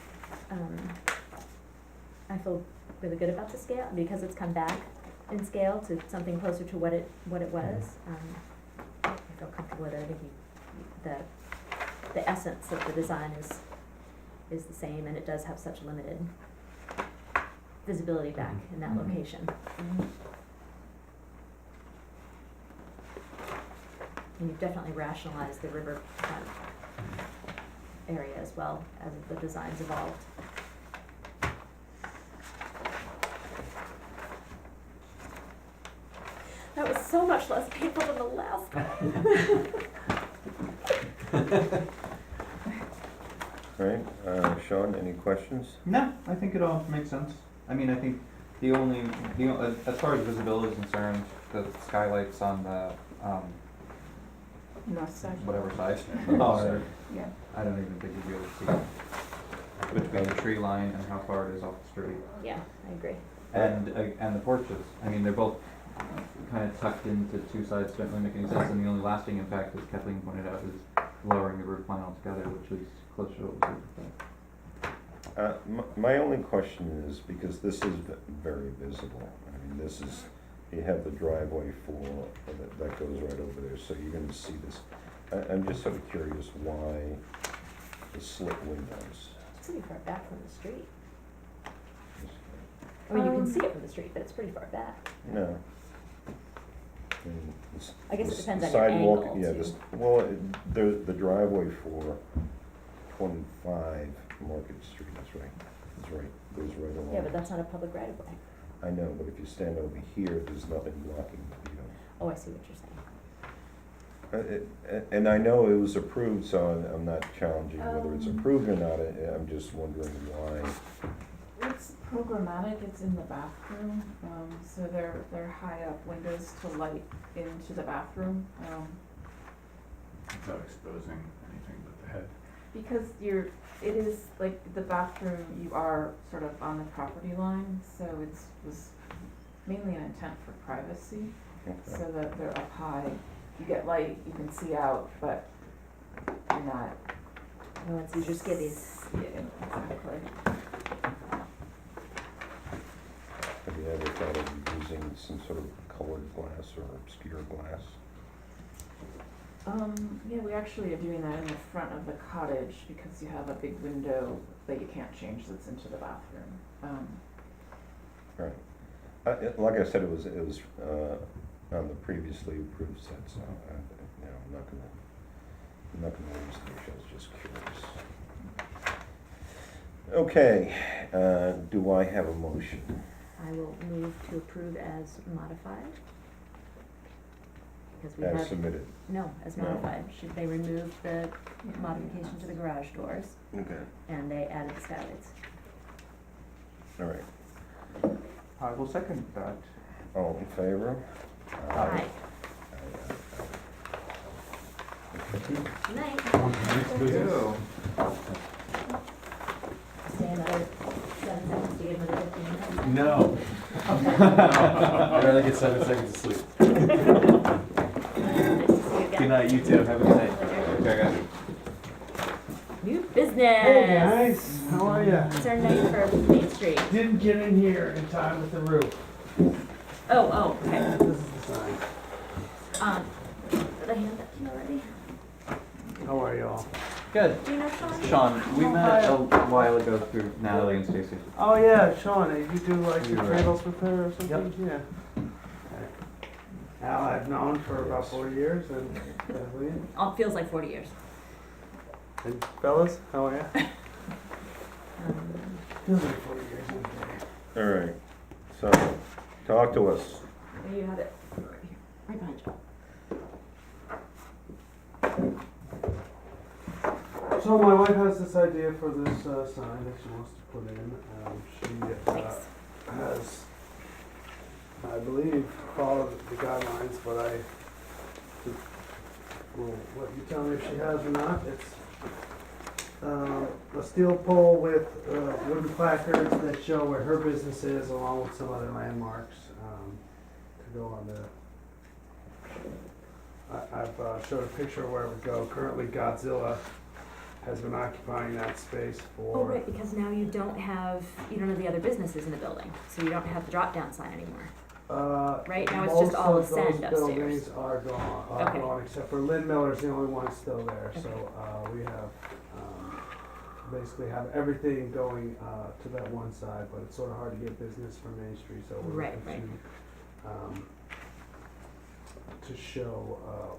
I feel really good about the scale, because it's come back in scale to something closer to what it was. I feel comfortable with it, I think the essence of the design is the same, and it does have such limited visibility back in that Mhm. location. And you've definitely rationalized the riverfront area as well as the design's evolved. That was so much less painful than the last one. Right, Sean, any questions? No, I think it all makes sense. I mean, I think as far as visibility is concerned, the skylights on the, North side. whatever side are, Yeah. I don't even think you'd be able to see between the tree line and how far it is off the street. Yeah, I agree. And the porches, I mean, they're both kind of tucked into two sides, don't really make any sense, and the only lasting impact, as Kathleen pointed out, is lowering the roof line altogether, which is closer to what was looking for. My only question is, because this is very visible, I mean, this is, you have the driveway that goes right over there, so you're gonna see this. I'm just sort of curious why the slit windows. It's pretty far back from the street. I mean, you can see it from the street, but it's pretty far back. No. I mean, I guess it the depends on your sidewalk- angle, Yeah, too. the driveway for 25 Market Street is right, goes right along. Yeah, but that's not a public right of way. I know, but if you stand over here, there's nothing blocking the view. Oh, I see what you're saying. And I know it was approved, so I'm not challenging whether it's Um. approved or not, I'm just wondering why. It's programmatic, it's in the bathroom, so they're high up windows to light into the bathroom. Without exposing anything but the head. Because it is like the bathroom, you are sort of on the property line, so was mainly an intent for privacy, Okay. so that they're up high. You get light, you can see out, but you're not. No one's used your skivvies. Yeah, exactly. Have you ever thought of using some sort of colored glass or obscure glass? Yeah, we actually are doing that in the front of the cottage because you have a big window that you can't change that's into the bathroom. Right. Like I said, it was on the previously approved set, so, I'm not gonna lose the issue, I was just curious. Okay, do I have a motion? I will move to approve as modified. Because we As have, submitted. no, as No. modified. They removed the modification to the garage doors Okay. and they added the skylights. All right, I will second that. all in favor? Aye. Aye. Good night. Ew. Stay another 7 seconds to get another 15 minutes. No. I'd rather get 7 seconds of sleep. Nice to see you again. Good night, you too, have a good night. Later. Okay, guys. New business. Hey guys, how are ya? It's our night for Main Street. Didn't get in here in time with the roof. Oh, okay. This is the sign. Did I hand that to you already? How are y'all? Good. Do you know Sean? Sean, we Oh, met hi. a while ago through Natalie and Stacy. Oh yeah, Sean, you do like the You're right. cradles with her or something? Yeah. Okay. Al I've known for about 4 years and Kathleen. Oh, it feels like 40 years. And fellas, how are ya? Um, Feels like 40 years. Okay. All right, so, talk to us. there you have it. Right here. Right behind you. So my wife has this idea for this sign that she wants to put in. She Thanks. has, I believe, followed the guidelines, but will let you tell me if she has or not. It's a steel pole with wooden placards that show where her business is, along with some other landmarks to go on there. I've showed a picture of where it would go. Currently, Godzilla has been occupying that space for. Oh, right, because now you don't have the other businesses in the building, so you don't have the drop-down sign anymore. Right, now it's just all the sand Most of those upstairs. buildings are Okay. gone, except for Lynn Miller's the only one still there, so, we have, basically have everything going, to that one side, but it's sort of hard to get business from Main Street, so we're Right, looking to show,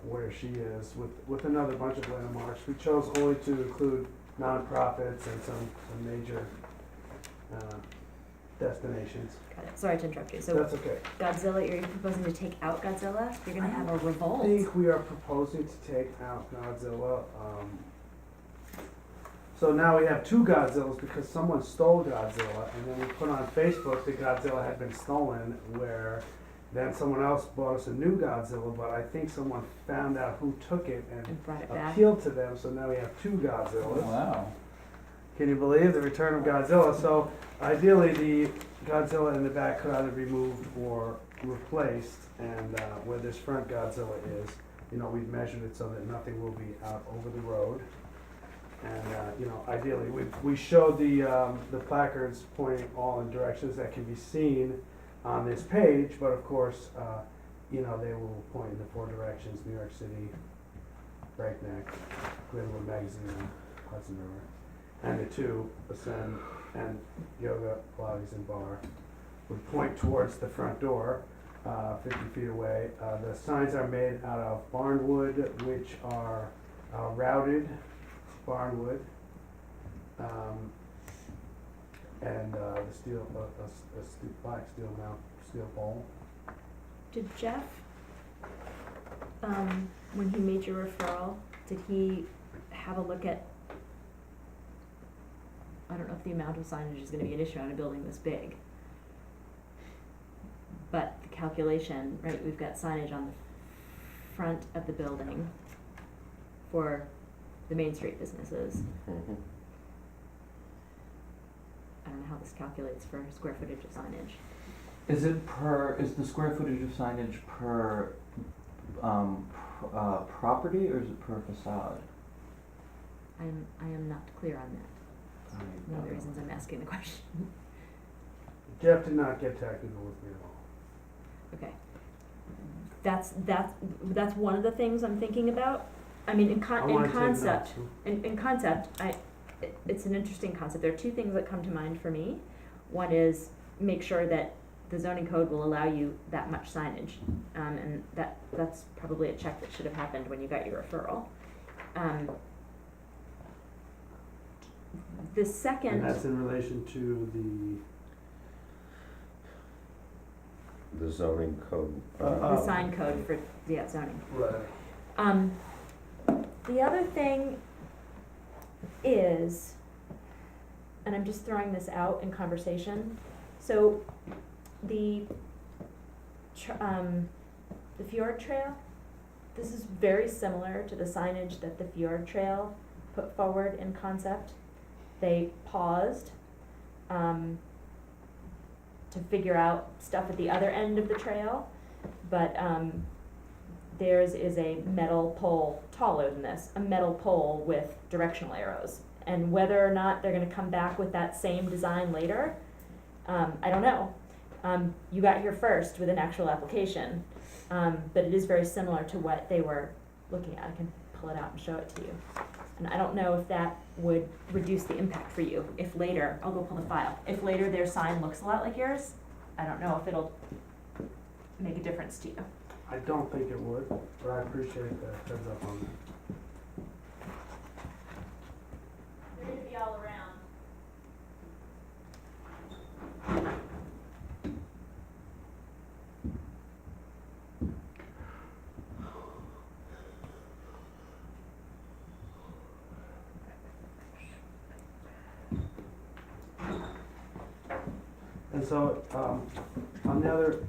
where she is with another bunch of landmarks. We chose only to include nonprofits and some major, destinations. Got it. Sorry to interrupt you. So That's okay. Godzilla, you're proposing to take out Godzilla? You're gonna have a revolt. I think we are proposing to take out Godzilla. So now we have two Godzillas because someone stole Godzilla, and then we put on Facebook that Godzilla had been stolen, where then someone else bought us a new Godzilla, but I think someone found out who took it and And brought it back. appealed to them, so now we have two Godzillas. Wow. Can you believe the return of Godzilla? So ideally, the Godzilla in the back could either be moved or replaced, and where this front Godzilla is, we've measured it so that nothing will be out over the road. And, ideally, we showed the placards pointing all in directions that can be seen on this page, but of course, they will point in the 4 directions: New York City, Breakneck, Glenwood Magazine, Hudson River. And the 2, Ascend and Yoga, Pilates and Bar, would point towards the front door, 50 feet away. The signs are made out of barnwood, which are routed barnwood, and the steel, black steel mount, steel pole. Did Jeff, when he made your referral, did he have a look at, I don't know if the amount of signage is gonna be an issue on a building this big, but the calculation, right, we've got signage on the front of the building for the Main Street businesses. Mhm. I don't know how this calculates for square footage of signage. Is the square footage of signage per, property, or is it per facade? I am not clear on that. One of the reasons I'm asking the question. Jeff did not get technical with me at all. Okay. That's one of the things I'm thinking about. I mean, in I wanna take concept, notes. in concept, it's an interesting concept. There are 2 things that come to mind for me. One is make sure that the zoning code will allow you that much signage, and that's probably a check that should have happened when you got your referral. The second. And that's in relation to The zoning code. The sign code for, zoning. Right. The other thing is, and I'm just throwing this out in conversation, so the Fjord Trail, this is very similar to the signage that the Fjord Trail put forward in concept. They paused, to figure out stuff at the other end of the trail, but, theirs is a metal pole, taller than this, a metal pole with directional arrows. And whether or not they're gonna come back with that same design later, I don't know. You got here first with an actual application, but it is very similar to what they were looking at. I can pull it out and show it to you. And I don't know if that would reduce the impact for you, if later, I'll go pull the file, if later their sign looks a lot like yours, I don't know if it'll make a difference to you. I don't think it would, but I appreciate the heads up on that. They're gonna be all around. And so, on the other,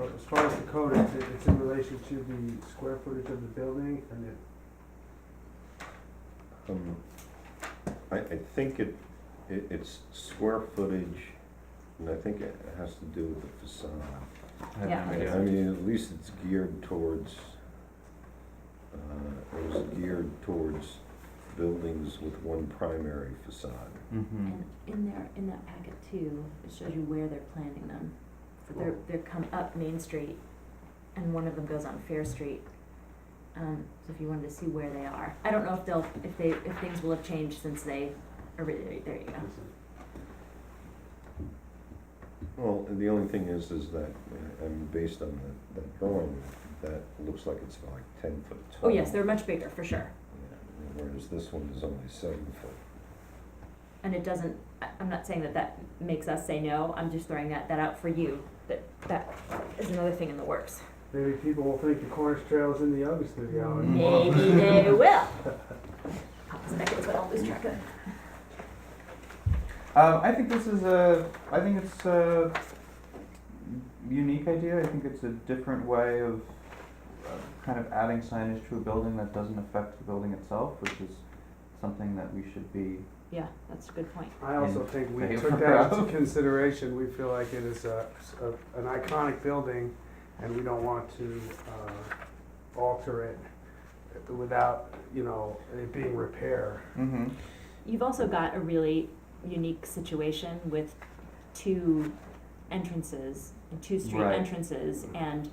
as far as the code, it's in relation to the square footage of the building, and I think it's square footage, and I think it has to do with the facade. I have Yeah. no idea. I mean, at least it's geared towards, it was geared towards buildings with one primary facade. Mm-hmm. And in that packet too, it shows you where they're planting them. So they're come up Main Street, and one of them goes on Fair Street. So if you wanted to see where they are, I don't know if things will have changed since they, there you go. Well, and the only thing is that, based on that drawing, that looks like it's like 10 foot tall. Oh yes, they're much bigger, for sure. Yeah, whereas this one is only 7 foot. And it doesn't, I'm not saying that makes us say no, I'm just throwing that out for you, that is another thing in the works. maybe people will think the Cornish Trail is in the yoga studio. and- Maybe they will. That's what I'll lose track of. I think it's a unique idea. I think it's a different way of kind of adding signage to a building that doesn't affect the building itself, which is something that we should be. Yeah, that's a good point. I also think we favor took that of. into consideration. We feel like it is an iconic building, and we don't want to alter it without, it being repair. Mm-hmm. You've also got a really unique situation with two entrances, and two street Right. entrances, and,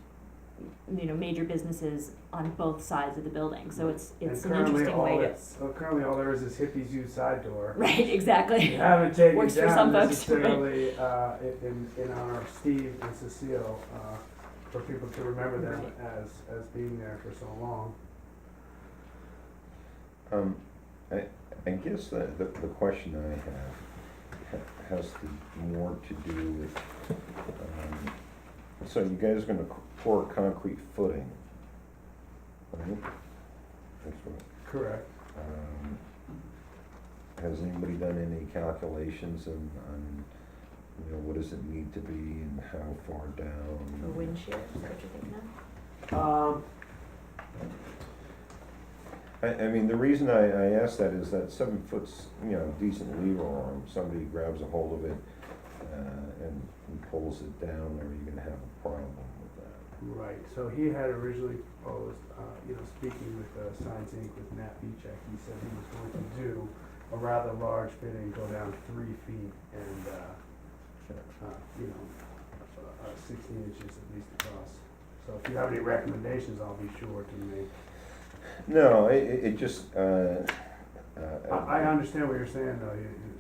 major businesses on both sides of the building, so it's And an currently interesting way to. currently all there is hippies use side door. Right, We exactly. haven't taken Works for some down folks, right? necessarily in honor of Steve and Cecile, for people to remember them Right. as being there for so long. I guess the question I have has more to do with, so you guys are gonna pour concrete footing, right? That's what, Correct. has anybody done any calculations on, what does it need to be and how far down? A wind shear, is that what you're thinking of? I mean, the reason I ask that is that 7 foot's, decent lever arm, somebody grabs a hold of it, and pulls it down, are you gonna have a problem with that? Right, so he had originally proposed, speaking with Signs Inc. with Matt Beechek, he said he was going to do a rather large fitting, go down 3 feet and, 16 inches at least across. So if you have any recommendations, I'll be sure to make. No, it just, I understand what you're saying though,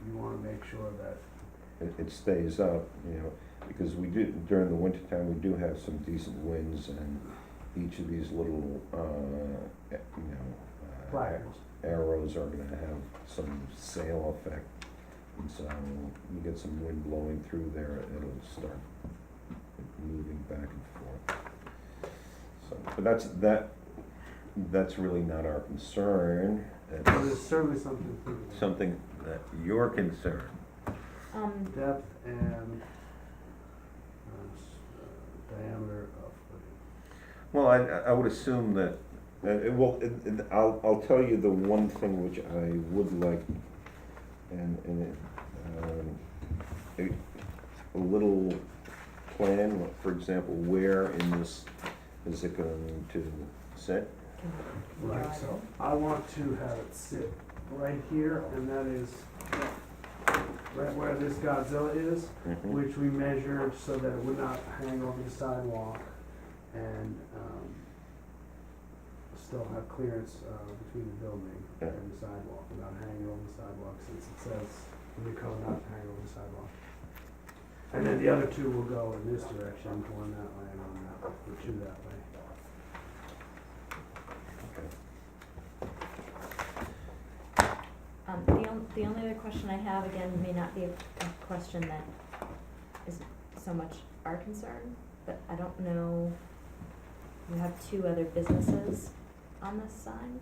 you wanna make sure that, it stays up, because we do, during the wintertime, we do have some decent winds, and each of these little, placards. arrows are gonna have some sail effect, and so you get some wind blowing through there, it'll start moving back and forth. So, but that's really not our concern. But it's certainly something to, Something that you're concerned. depth and, diameter of footing. Well, I would assume that, I'll tell you the one thing which I would like, and a little plan, for example, where in this is it going to sit? Right, so I want to have it sit right here, and that is right where this Godzilla is, Mhm. which we measured so that it would not hang over the sidewalk and still have clearance between the building Yeah. and the sidewalk without hanging over the sidewalk, since it says in the code not to hang over the sidewalk. And then the other two will go in this direction, one that way and one that way, or two that way. The only other question I have, again, may not be a question that is so much our concern, but I don't know, you have two other businesses on this sign?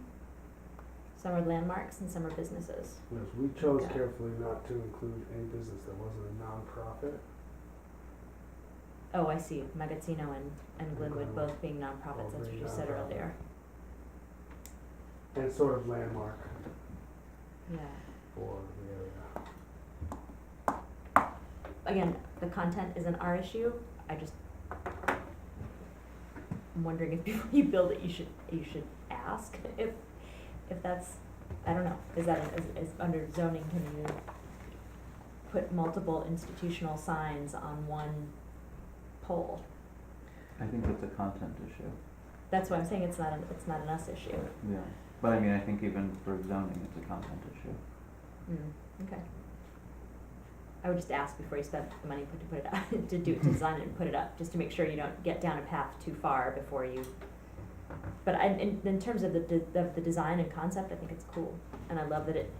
Some are landmarks and some are businesses. Yes, we chose Okay. carefully not to include any business that wasn't a nonprofit. Oh, I see, Magazzino and Glenwood Glenwood. both being nonprofits, Both that's what being you said nonprofit. earlier. And sort of landmark Yeah. for the area. Again, the content isn't our issue, I'm wondering if before you build it, you should ask if that's, I don't know, is that, is under zoning, can you put multiple institutional signs on one pole? I think it's a content issue, That's why I'm saying it's not an us issue. yeah. But I mean, I think even for zoning, it's a content issue. Okay. I would just ask before you spend the money to put it up, to design it and put it up, just to make sure you don't get down a path too far before you. But in terms of the design and concept, I think it's cool, and I love that it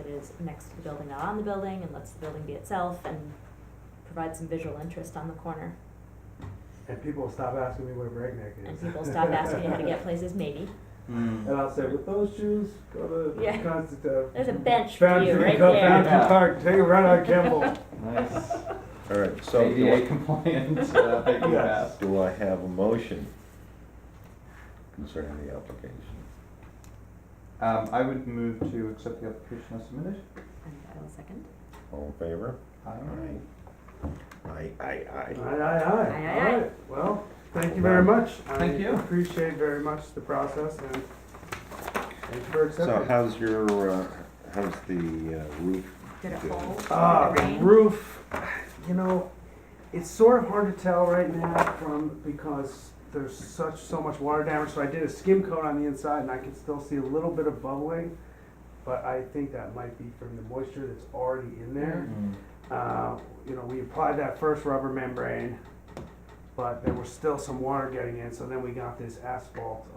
is next to the building, not on the building, and lets the building be itself, and provides some visual interest on the corner. And people will stop asking me where Breakneck is. And people stop asking you how to get places, maybe. And I'll say, with those shoes, go to Yeah. There's a bench for Fountain you right Go there. Fountain Yeah. Park, take a run on Kimball. Nice. All right, so ADA compliant, that you Yes. have. do I have a motion concerning the application? I would move to accept the application as submitted. And I will second. All in favor? Aye. Aye, aye, Aye, aye. aye, aye. Aye, aye, All aye. right, well, thank you very much. Thank you. I appreciate very much the process, and thank you for So accepting. how's the roof? Did it Good. hold? Did The it rain? roof, it's sort of hard to tell right now because there's so much water damage. So I did a skim coat on the inside, and I can still see a little bit of bubbling, but I think that might be from the moisture that's already in there. We applied that first rubber membrane, but there was still some water getting in, so then we got this asphalt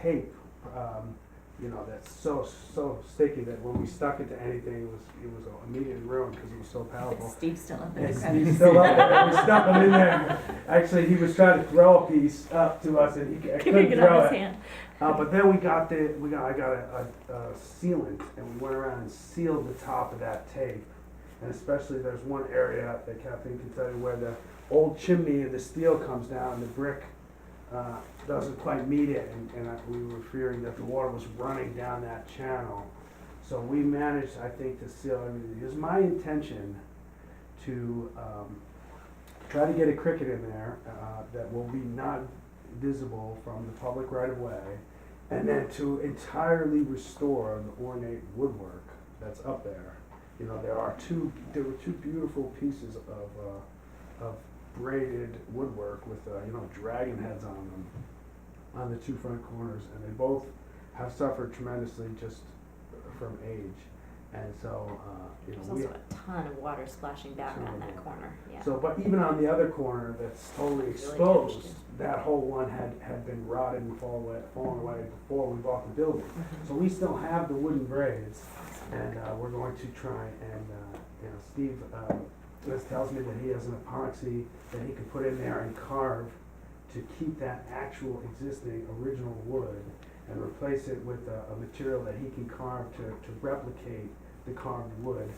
tape, that's so sticky that when we stuck it to anything, it was immediately ruined because it was so powerful. Steve's still up Yes, there. he's still up there. We stuck him in there. Actually, he was trying to throw a piece up to us, and I Keeping couldn't it throw on his it. hand. But then I got a sealant, and we went around and sealed the top of that tape. And especially there's one area that Kathleen can tell you where the old chimney and the steel comes down, and the brick doesn't quite meet it, and we were fearing that the water was running down that channel. So we managed, I think, to seal everything. It was my intention to try to get a cricket in there that will be not visible from the public right of way, and then to entirely restore the ornate woodwork that's up there. There were two beautiful pieces of braided woodwork with dragon heads on them on the two front corners, and they both have suffered tremendously just from age. And so There's we also a ton of water splashing back Ton on of that water. corner, yeah. So, but even on the other corner that's totally Really exposed, damaged. that whole one had been rotted and fallen away before we bought the building. Mhm. So we still have the wooden braids, and we're going to try and, Steve tells me that he has an epoxy that he can put in there and carve to keep that actual existing original wood and replace it with a material that he can carve to replicate the carved wood.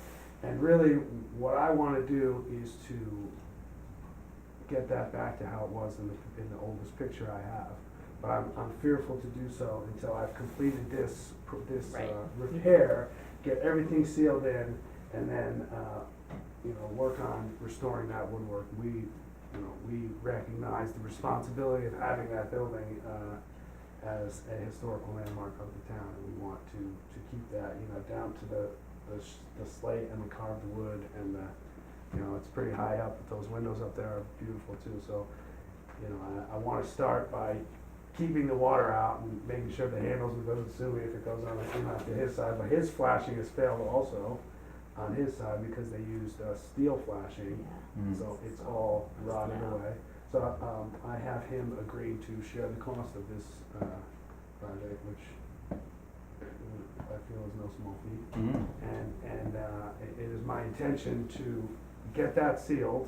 And really, what I want to do is to get that back to how it was in the oldest picture I have. But I'm fearful to do so until I've completed this Right. repair, get everything sealed in, and then, work on restoring that woodwork. We recognize the responsibility of having that building, as a historical landmark of the town, and we want to keep that, down to the slate and the carved wood, and it's pretty high up, but those windows up there are beautiful too, so, I wanna start by keeping the water out and making sure the handles, and doesn't sue me if it goes on, to his side, but his flashing has failed also on his side because they used, steel flashing, Yeah. so it's all rotted Now. away. So, I have him agree to share the cost of this, project, which I feel is no small feat. Mm. And it is my intention to get that sealed,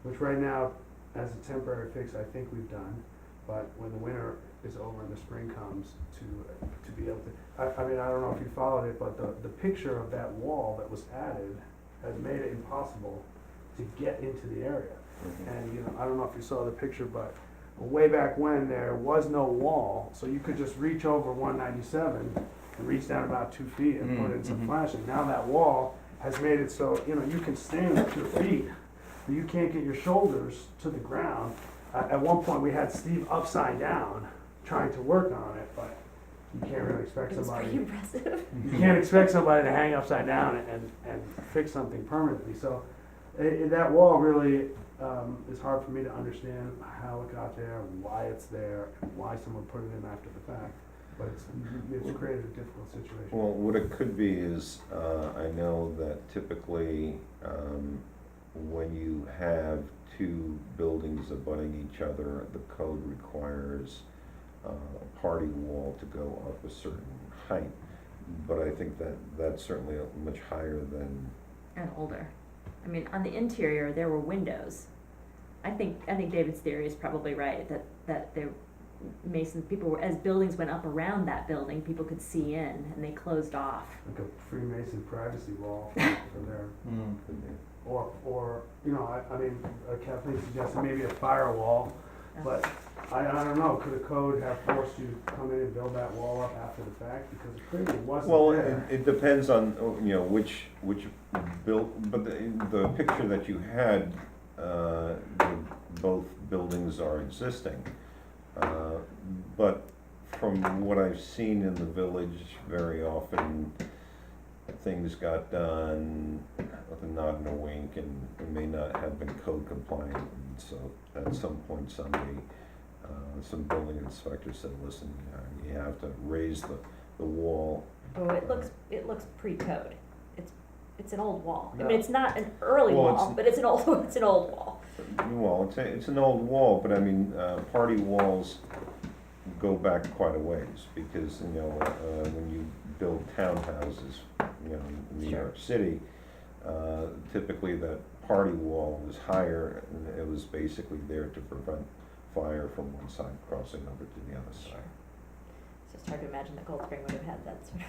which right now, as a temporary fix, I think we've done. But when the winter is over and the spring comes, to be able to, I mean, I don't know if you followed it, but the picture of that wall that was added has made it impossible to get into the area. And, I don't know if you saw the picture, but way back when, there was no wall, so you could just reach over 197 and reach down about 2 feet and put in some flashing. Now that wall has made it so, you can stand at your feet, but you can't get your shoulders to the ground. At one point, we had Steve upside down trying to work on it, but you can't really expect It was pretty somebody, impressive. you can't expect somebody to hang upside down and fix something permanently. So that wall really is hard for me to understand how it got there, why it's there, and why someone put it in after the fact. But it's created a difficult situation. Well, what it could be is, I know that typically, when you have two buildings abutting each other, the code requires a party wall to go up a certain height. But I think that that's certainly much higher than, And older. I mean, on the interior, there were windows. I think David's theory is probably right, that there, people were, as buildings went up around that building, people could see in, and they closed off. Like a Freemason privacy wall for their, Mm. or I mean, Kathleen suggested maybe a firewall, but I don't know, could a code have forced you to come in and build that wall up after the fact? Because it clearly wasn't well, there. it depends on, which build, but the picture that you had, both buildings are existing. But from what I've seen in the village, very often things got done with a nod and a wink, and it may not have been code compliant. And so at some point, somebody, some building inspector said, listen, you have to raise the wall. Oh, it looks pre-code. It's an old wall. I No. mean, it's not an early Well, wall, but it's an old wall. Well, it's an old wall, but I mean, party walls go back quite a ways, because, when you build townhouses, in New Sure. York City, typically that party wall was higher, and it was basically there to prevent fire from one side crossing over to the other side. It's just hard to imagine that Cold Spring would have had that sort of.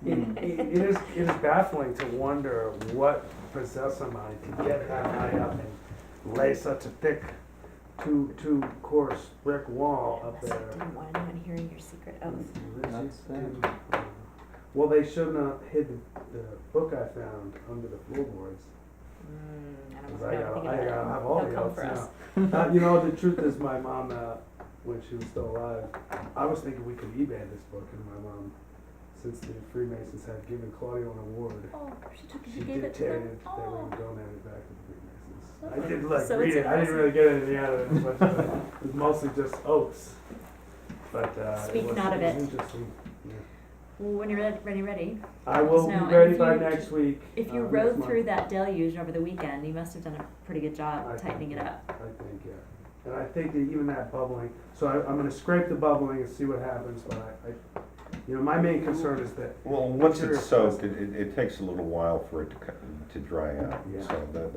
It is baffling to wonder what possessed somebody to get that high up and lay such a thick two course brick wall up I there. didn't want anyone hearing your secret oath. That's Well, they shouldn't have hid the book I found under the floorboards. I don't 'Cause know I anything gotta about it. have all They'll the come oaths for us. now. The truth is, my mom, when she was still alive, I was thinking we could eBay this book, and my mom, since the Freemasons had given Claudio an award, Oh, she she gave it to them. dictated that we Oh. would donate it back to the Freemasons. Oh. I did like So read it's it. I didn't really get anything out of it as much as it was mostly just oaths. But Speak it was, not of it was it. interesting. Yeah. Well, when you're ready. I will Let us know. be ready And by if you- next week. If you next rode month. through that deluge over the weekend, you must have done a pretty good job I tightening think, it up. I think, yeah. And I think that even that bubbling, so I'm gonna scrape the bubbling and see what happens, but my main concern is that. Well, once interior it's soaked, plastic- it takes a little while for it to dry out. Yeah. So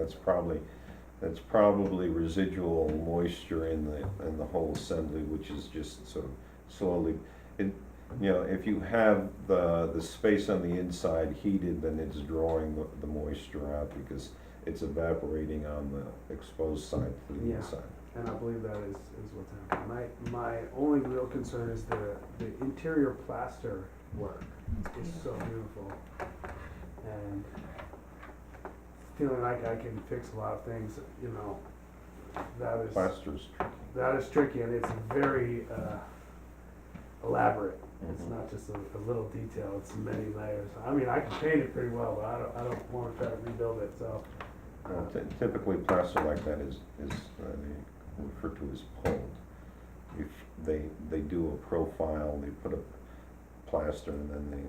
that's probably residual moisture in the whole assembly, which is just sort of slowly, if you have the space on the inside heated, then it's drawing the moisture out because it's evaporating on the exposed side to the Yeah. inside. And I believe that is what's happening. My only real concern is the interior plaster work is so beautiful. And feeling like I can fix a lot of things, you know, that Plaster's is tricky, and it's very, elaborate. It's Mhm. not just a little detail, it's many layers. I mean, I can paint it pretty well, but I don't wanna try to rebuild it, so. Typically, plaster like that is they refer to as pulled. If they do a profile, they put a plaster, and then they,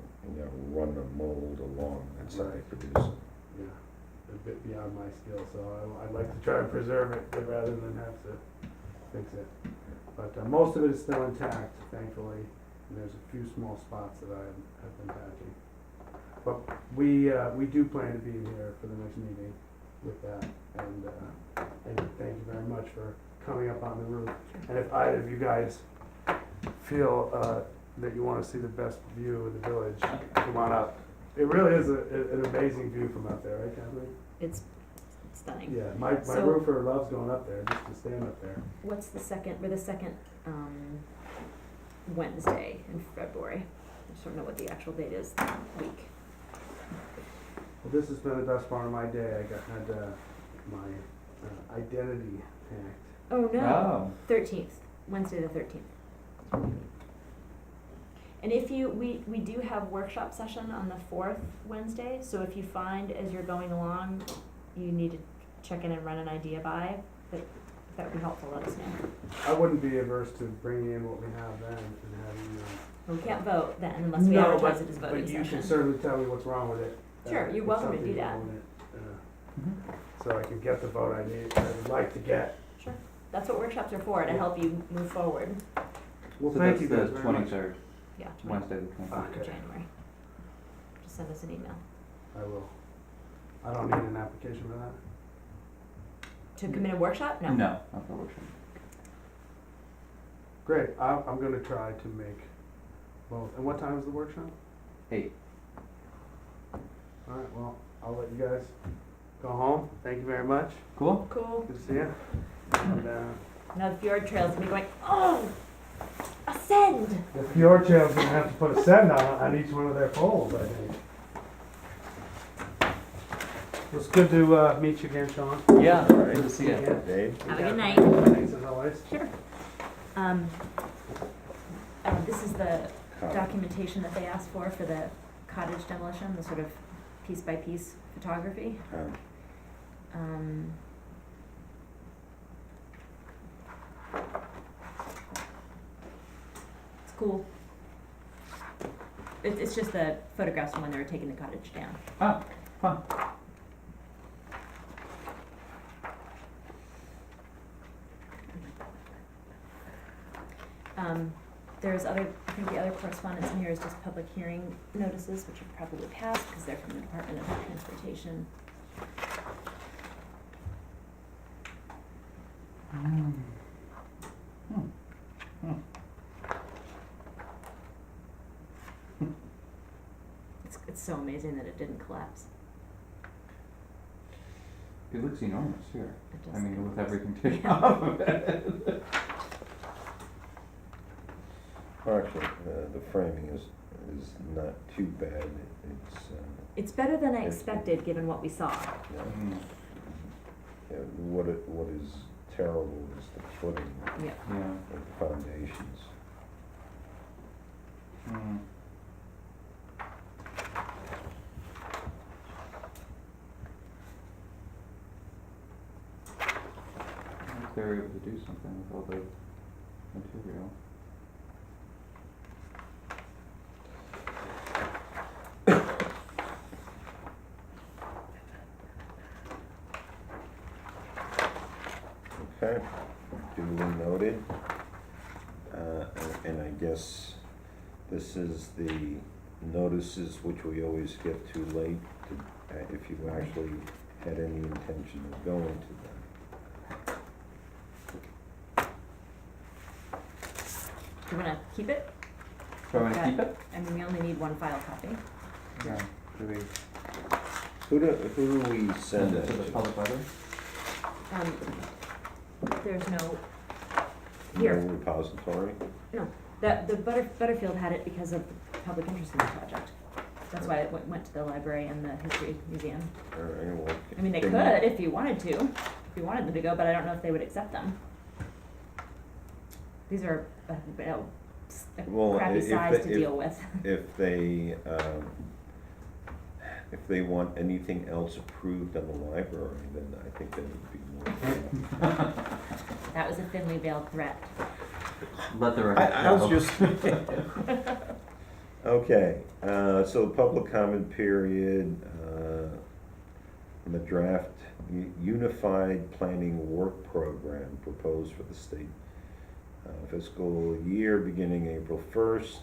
run a mold along, that's how they Right. produce it. Yeah, a bit beyond my skill, so I'd like to try and preserve it rather than have to fix it. But most of it is still intact, thankfully, and there's a few small spots that I have been patching. But we do plan to be here for the next meeting with that, and thank you very much for coming up on the roof. And if either of you guys feel that you wanna see the best view of the village, come on up. It really is an amazing view from up there, right, Kathleen? It's stunning. Yeah, my So- roofer loves going up there, just to stand up there. What's the second, Wednesday in February? I just don't know what the actual date is that week. Well, this has been the best part of my day. Had my identity hacked. Oh, no, Oh, 13th, Wednesday the 13th. And if you, we do have workshop session on the 4th Wednesday, so if you find as you're going along, you need to check in and run an idea by, that would be helpful, let us know. I wouldn't be averse to bringing in what we have then and having you. Well, we can't vote then unless we advertise it as voting But you can session. certainly tell me what's wrong with it. Sure, you're if welcome to something's do that. wrong with it, Mhm. So I can get the vote I would like to get. Sure, that's what workshops are for, to help you move forward. Well, so thank that's you the guys very much. 23rd, Yeah, Wednesday the 23rd. of Okay. January. Just send us an email. I will. I don't need an application for that. To come in a workshop? No. No, not for workshop. Great, I'm gonna try to make both. And what time is the workshop? 8. All right, well, I'll let you guys go home. Thank you very much. Cool. Cool. Good to see you. And, Now the fjord trail's gonna be going, oh, ascend! the Fjord Trail's gonna have to put a send on each one of their poles, I think. It was good to meet you again, Sean. Yeah, All right. good to see you. Yeah. Dave? Have a good night. Thanks as always. Sure. This is the documentation that they asked for the cottage demolition, the sort of piece by piece photography. It's cool. It's just the photographs from when they were taking the cottage down. Ah, fun. There's I think the other correspondence in here is just public hearing notices, which have probably passed because they're from the Department of Transportation. It's so amazing that it didn't collapse. It looks enormous here. It does. I mean, with everything taken Yeah. off of it. Well, actually, the framing is not too bad. It's better than I It's- expected, given what we saw. Mm, What is terrible is the footing Yeah. yeah. of the foundations. Mm. I think they're able to do something with all the material. Okay, duly noted. And I guess this is the notices which we always get too late to, if you actually had any intention of going to them. Do you wanna keep it? So I want to Okay. keep it? I mean, we only need one file copy. Yeah. Do we Who do we send send it that to the to? public library? There's no, No here, repository? the Butterfield had it because of the public interest in the project. That's why it went to the library and the history museum. All right, well. I mean, they can could we- if you wanted to, if you wanted them to go, but I don't know if they would accept them. These are, you know, a Well, crappy if size they- to deal with. If they want anything else approved on the library, then I think that would be more. That was a thinly veiled threat. Let the record I was show. just. Okay, so the public comment period, the draft unified planning work program proposed for the state fiscal year beginning April 1st.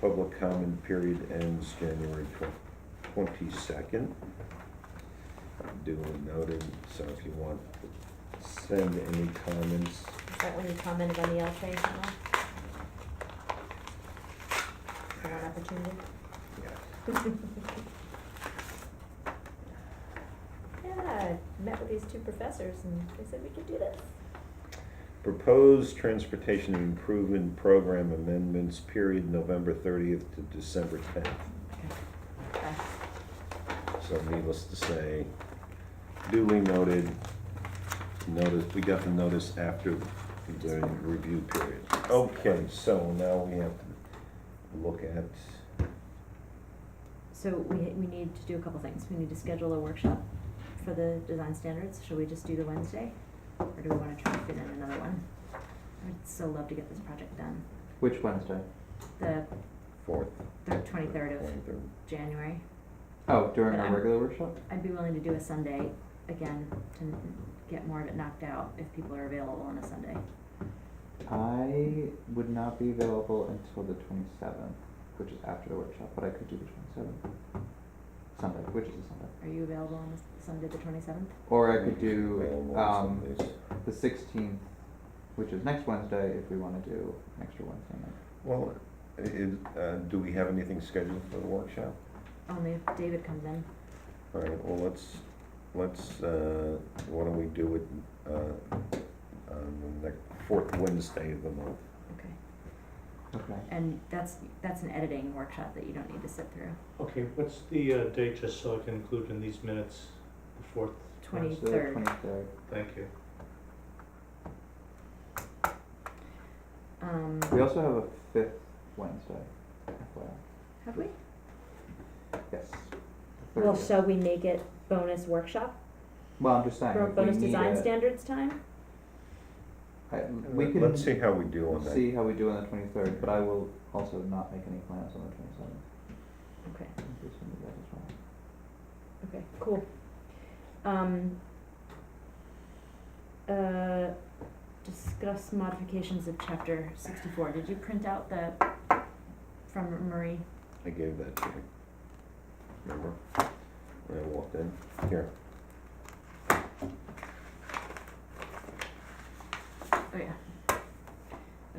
Public comment period ends January 22nd. Duly noted, so if you want to send any comments, Is that when you commented on the L train tunnel? For that opportunity? yes. Yeah, I met with these two professors and they said we could do this. Proposed transportation improvement program amendments, period November 30th to December 10th. Okay. So needless to say, duly noted, we got the notice after the review period. Okay, so now we have to look at, So we need to do a couple things. We need to schedule a workshop for the design standards. Should we just do the Wednesday? Or do we wanna try to fit in another one? I'd so love to get this project done. Which Wednesday? The 4th. 23rd of 23rd. January. Oh, during But our I'm- regular workshop? I'd be willing to do a Sunday again to get more of it knocked out if people are available on a Sunday. I would not be available until the 27th, which is after the workshop, but I could do the 27th. Sunday, which is a Sunday. Are you available on Sunday the 27th? Or I could do Available on Sundays. the 16th, which is next Wednesday, if we want to do an extra Wednesday night. Well, do we have anything scheduled for the workshop? Only if David comes in. All right, well, let's, why don't we do it, on the fourth Wednesday of the month? Okay. Okay. And that's an editing workshop that you don't need to sit through. Okay, what's the date, just so I can include in these minutes, the fourth? So 23rd. 23rd. Thank you. We also have a 5th Wednesday, FYI. Have we? Yes. the Well, 30th. shall we make it bonus workshop? Well, I'm just saying, For if we bonus need design it, standards time? we can Let's see how we do on that. see how we do on the 23rd, but I will also not make any plans on the 27th. Okay, In case we need that as well. okay, cool. Discuss modifications of chapter 64. Did you print out the, from Marie? I gave that to you. Remember? When I walked in. Here. Oh, yeah.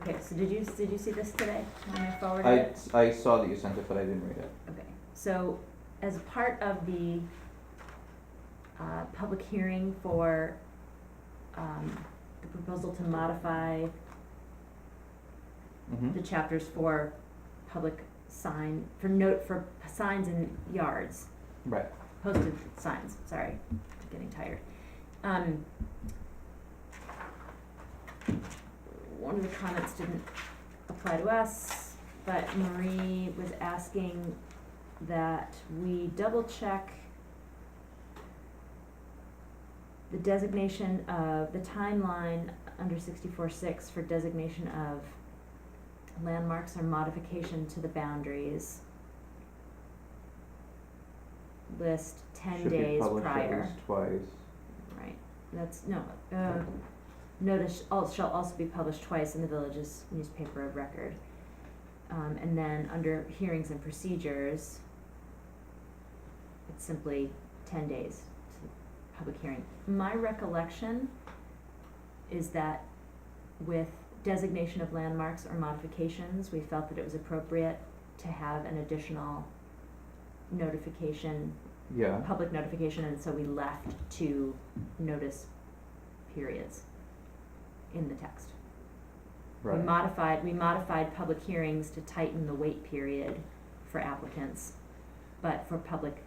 Okay, so did you see this today when I forwarded it? I saw that you sent it, but I didn't read it. Okay, so as part of the public hearing for the proposal to modify Mm-hmm. the chapters for public signs in yards, Right. posted signs, sorry, I'm getting tired. One of the comments didn't apply to us, but Marie was asking that we double check the designation of, the timeline under 64-6 for designation of landmarks or modification to the boundaries. List 10 days Should be published prior. at least twice. Right, that's, no, notice shall also be published twice in the village's newspaper of record. And then under hearings and procedures, it's simply 10 days to public hearing. My recollection is that with designation of landmarks or modifications, we felt that it was appropriate to have an additional notification, Yeah. public notification, and so we left two notice periods in the text. Right. We modified public hearings to tighten the wait period for applicants, but for public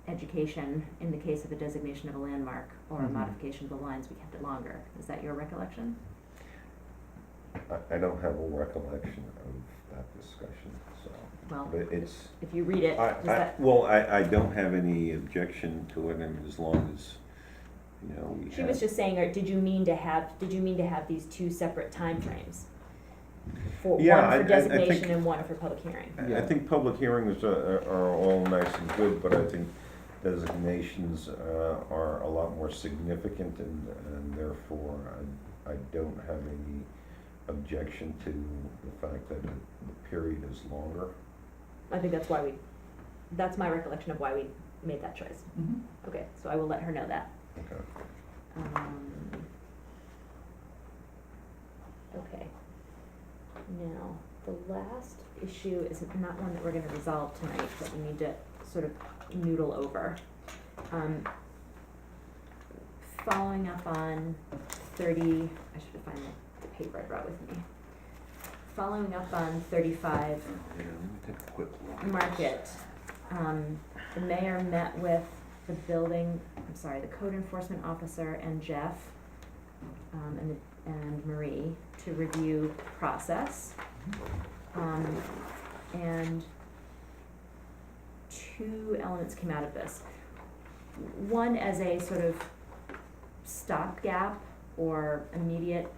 education, in the case of a designation of a landmark or a Mhm. modification of the lines, we kept it longer. Is that your recollection? I don't have a recollection of that discussion, so, Well, but it's, if you read it, does that, I don't have any objection to it, and as long as, you know, we have. she was just saying, or did you mean to have these two separate timeframes? For Yeah, one I for think- designation and one for public hearing? I think public hearings are all nice and good, but I think designations are a lot more significant, and therefore I don't have any objection to the fact that the period is longer. I think that's my recollection of why we made that choice. Okay, so I will let her know that. Okay. Okay. Now, the last issue is not one that we're gonna resolve tonight, but we need to sort of noodle over. Following up on I should find the paper I brought with me. Following up on 35 Yeah, let me take a quick look. Market, the mayor met with the code enforcement officer and Jeff, and Marie to review process. And two elements came out of this. One as a sort of stopgap or immediate,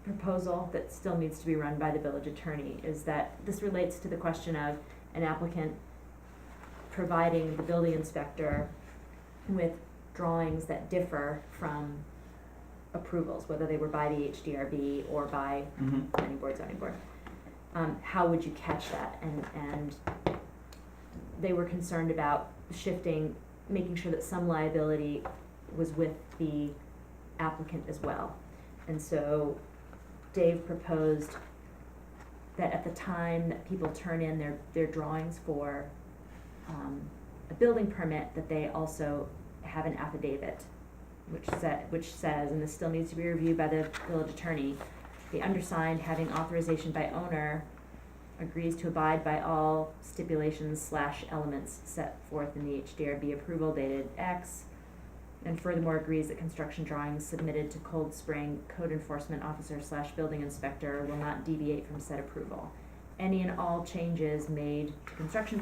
proposal that still needs to be run by the village attorney is that this relates to the question of an applicant providing the building inspector with drawings that differ from approvals, whether they were by the HDRB or by planning board, zoning board. How would you catch that? And they were concerned about making sure that some liability was with the applicant as well. And so Dave proposed that at the time that people turn in their drawings for a building permit, that they also have an affidavit which says, and this still needs to be reviewed by the village attorney, the undersigned, having authorization by owner, agrees to abide by all stipulations / elements set forth in the HDRB approval dated X, and furthermore agrees that construction drawings submitted to Cold Spring code enforcement officer / building inspector will not deviate from said approval. Any and all changes made to construction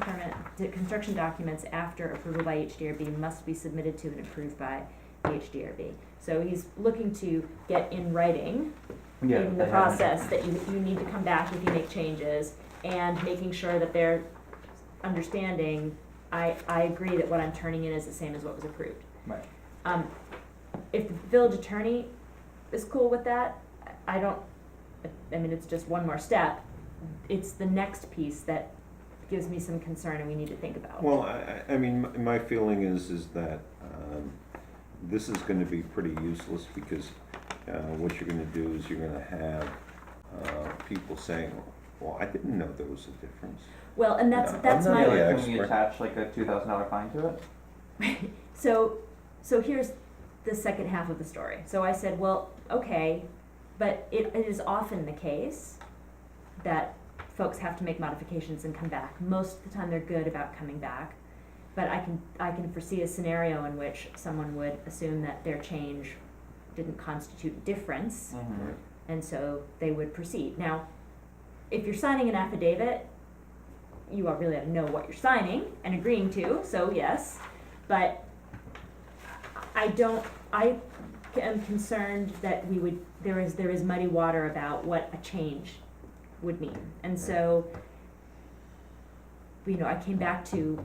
documents after approval by HDRB must be submitted to and approved by the HDRB. So he's looking to get in writing in the process that you need to come back if you make changes, and making sure that they're understanding, I agree that what I'm turning in is the same as what was approved. Right. If the village attorney is cool with that, it's just one more step. It's the next piece that gives me some concern and we need to think about. Well, I mean, my feeling is that this is gonna be pretty useless, because what you're gonna do is you're gonna have people saying, well, I didn't know there was a difference. Well, and that's I'm my. not Yeah, really like when you expert. attach like a $2,000 fine to it. So here's the second half of the story. So I said, well, okay, but it is often the case that folks have to make modifications and come back. Most of the time they're good about coming back, but I can foresee a scenario in which someone would assume that their change didn't constitute difference, and so they would proceed. Now, if you're signing an affidavit, you all really ought to know what you're signing and agreeing to, so yes, but I am concerned that there is muddy water about what a change would mean. And so, I came back to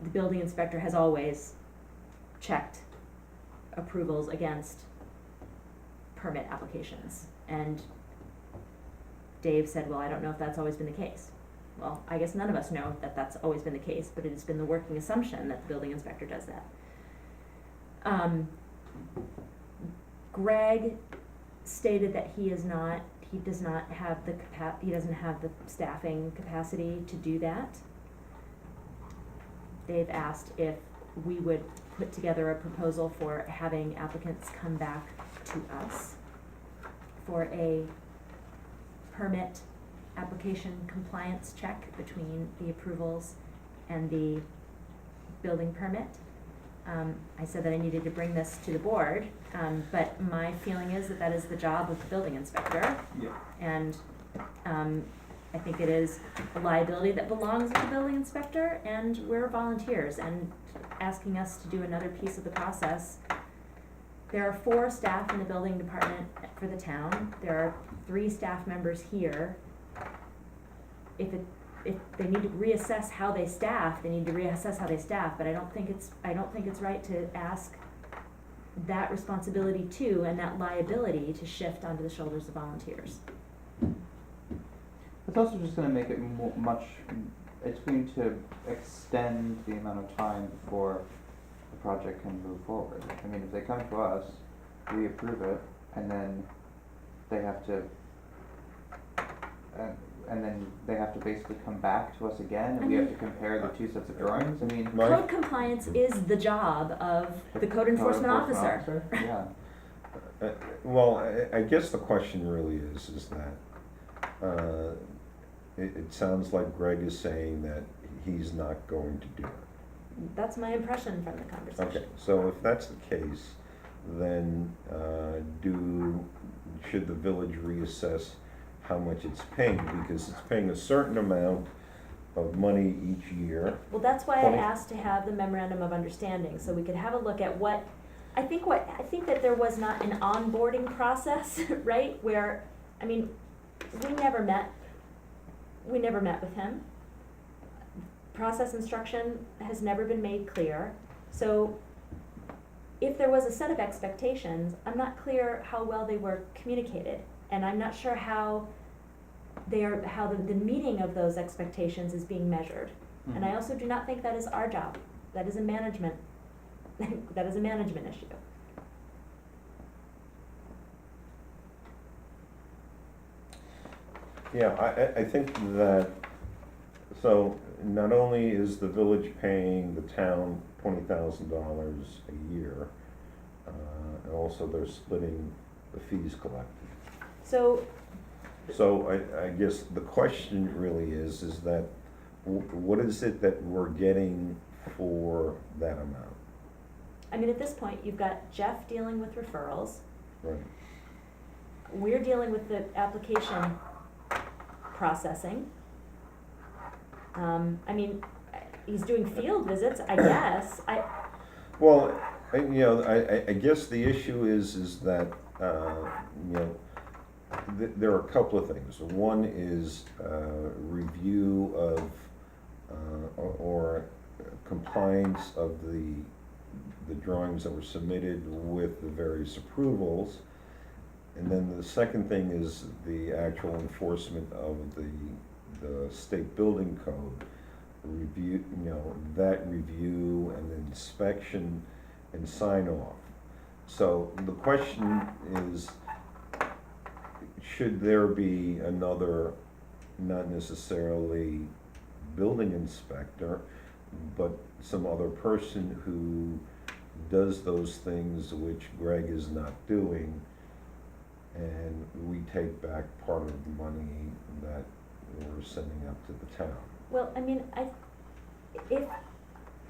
the building inspector has always checked approvals against permit applications. And Dave said, well, I don't know if that's always been the case. Well, I guess none of us know that that's always been the case, but it has been the working assumption that the building inspector does that. Greg stated that he doesn't have the staffing capacity to do that. They've asked if we would put together a proposal for having applicants come back to us for a permit application compliance check between the approvals and the building permit. I said that I needed to bring this to the board, but my feeling is that that is the job of the building inspector. Yeah. And, I think it is a liability that belongs with the building inspector, and we're volunteers, and asking us to do another piece of the process. There are 4 staff in the building department for the town, there are 3 staff members here. If they need to reassess how they staff, they need to reassess how they staff, but I don't think it's right to ask that responsibility too, and that liability to shift onto the shoulders of volunteers. It's also just gonna make it it's going to extend the amount of time before the project can move forward. I mean, if they come to us, we approve it, and then they have to, and then they have to basically come back to us again, and we have to compare the 2 sets of drawings, I mean. My- Code compliance is the job of the code enforcement officer. Yeah. Well, I guess the question really is that, it sounds like Greg is saying that he's not going to do it. That's my impression from the conversation. Okay, so if that's the case, then, should the village reassess how much it's paying? Because it's paying a certain amount of money each year. Well, that's why I 20 asked to have the memorandum of understanding, so we could have a look at I think that there was not an onboarding process, right, where, I mean, we never met with him. Process instruction has never been made clear, so if there was a set of expectations, I'm not clear how well they were communicated, and I'm not sure how the meeting of those expectations is being measured. And I also do not think that is our job, that is a management, that is a management issue. Yeah, I think that, so not only is the village paying the town $20,000 a year, and also they're splitting the fees collected. So, So I guess the question really is that what is it that we're getting for that amount? I mean, at this point, you've got Jeff dealing with referrals, Right. we're dealing with the application processing. I mean, he's doing field visits, I guess, Well, I guess the issue is that, there are a couple of things. One is review of, or compliance of the drawings that were submitted with the various approvals. And then the second thing is the actual enforcement of the state building code. Review, that review and inspection and sign off. So the question is, should there be another, not necessarily building inspector, but some other person who does those things which Greg is not doing, and we take back part of the money that we're sending up to the town? well, I mean, if,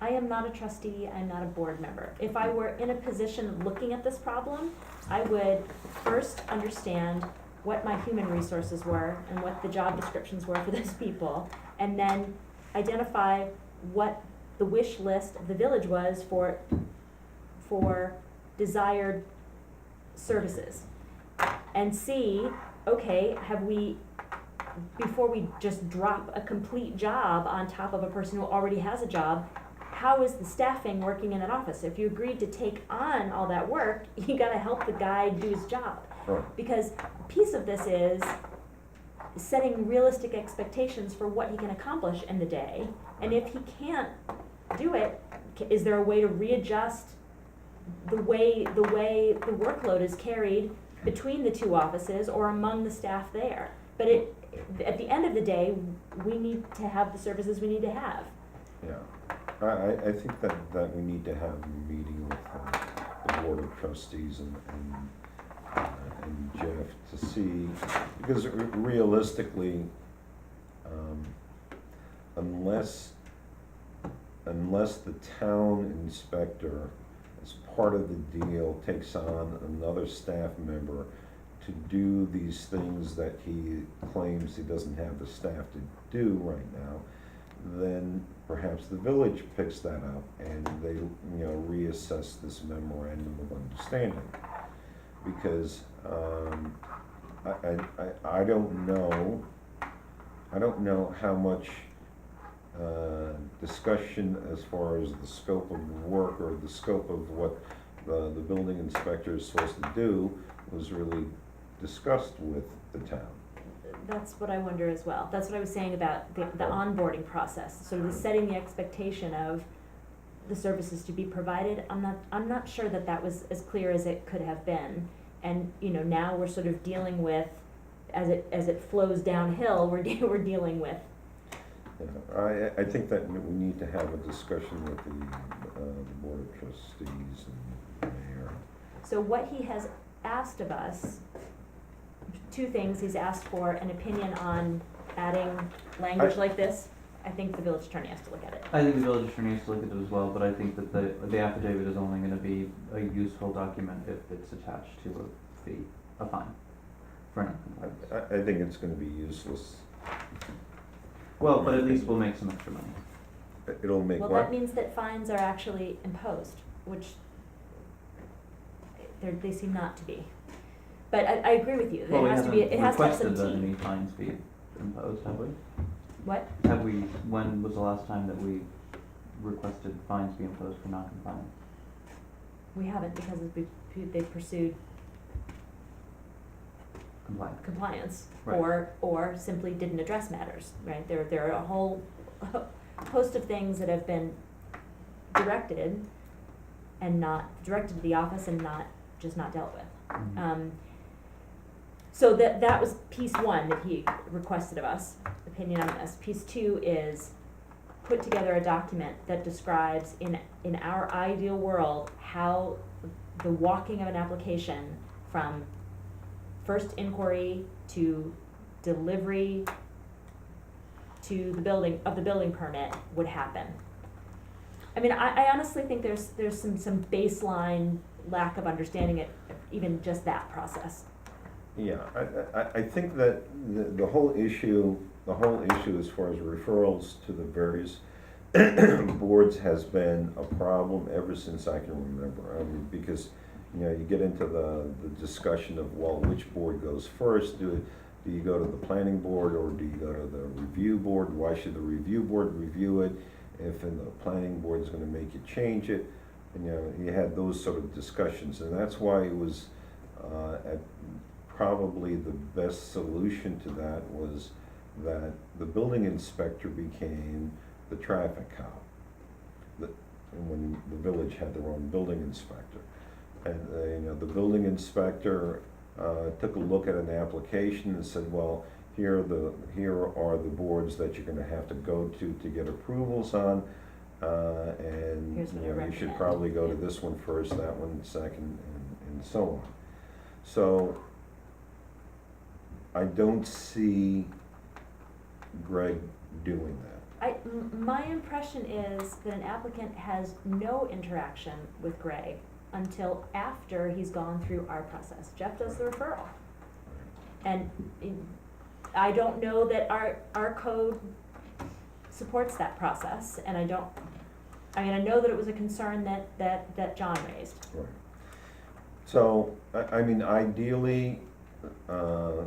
I am not a trustee, I'm not a board member. If I were in a position of looking at this problem, I would first understand what my human resources were and what the job descriptions were for those people, and then identify what the wish list of the village was for desired services. And see, okay, before we just drop a complete job on top of a person who already has a job, how is the staffing working in that office? If you agreed to take on all that work, you gotta help the guy do his job. Right. Because a piece of this is setting realistic expectations for what he can accomplish in the day, and if he can't do it, is there a way to readjust the way the workload is carried between the 2 offices or among the staff there? But at the end of the day, we need to have the services we need to have. Yeah, I think that we need to have a meeting with the board of trustees and and Jeff to see, because realistically, unless the town inspector, as part of the deal, takes on another staff member to do these things that he claims he doesn't have the staff to do right now, then perhaps the village picks that up and they, reassess this memorandum of understanding. Because, I don't know how much, discussion as far as the scope of work or the scope of what the building inspector is supposed to do was really discussed with the town. That's what I wonder as well. That's what I was saying about the onboarding process, sort of the setting the expectation of the services to be provided. I'm not sure that that was as clear as it could have been. And, now we're sort of dealing with, as it flows downhill, we're dealing with. I think that we need to have a discussion with the Board of Trustees and the mayor. So what he has asked of us, two things, he's asked for an opinion on adding language like this. I think the village attorney has to look at it. I think the village attorney has to look at it as well, but I think that the affidavit is only gonna be a useful document if it's attached to a fee, a fine, for non-compliance. I think it's gonna be useless. Well, but at least we'll make some extra money. It'll make Well, what? that means that fines are actually imposed, which they seem not to be. But I agree with you, Well, we it has to be, it has to have some haven't requested that teeth. any fines be imposed, have we? What? Have we, when was the last time that we requested fines be imposed for non-compliance? We haven't, because they pursued compliance, Right. or simply didn't address matters, right? There are a whole host of things that have been directed to the office and not dealt with. Mhm. So that was piece one that he requested of us, opinion on this. Piece two is put together a document that describes in our ideal world how the walking of an application from first inquiry to delivery to the building permit would happen. I mean, I honestly think there's some baseline lack of understanding it, even just that process. Yeah, I think that the whole issue as far as referrals to the various boards has been a problem ever since I can remember. I mean, because, you get into the discussion of, well, which board goes first? Do you go to the planning board or do you go to the review board? Why should the review board review it if the planning board is gonna make you change it? And, you had those sort of discussions, and that's why it was, probably the best solution to that was that the building inspector became the traffic cop. And when the village had their own building inspector. And, the building inspector, took a look at an application and said, well, here are the boards that you're gonna have to go to get approvals on. And, Here's what I you should recommend. probably go to Yeah. this one first, that one second, and so on. So, I don't see Greg doing that. My impression is that an applicant has no interaction with Greg until after he's gone through our process. Jeff does the referral. And I don't know that our code supports that process, and I know that it was a concern that John raised. Right. So, I mean, ideally, the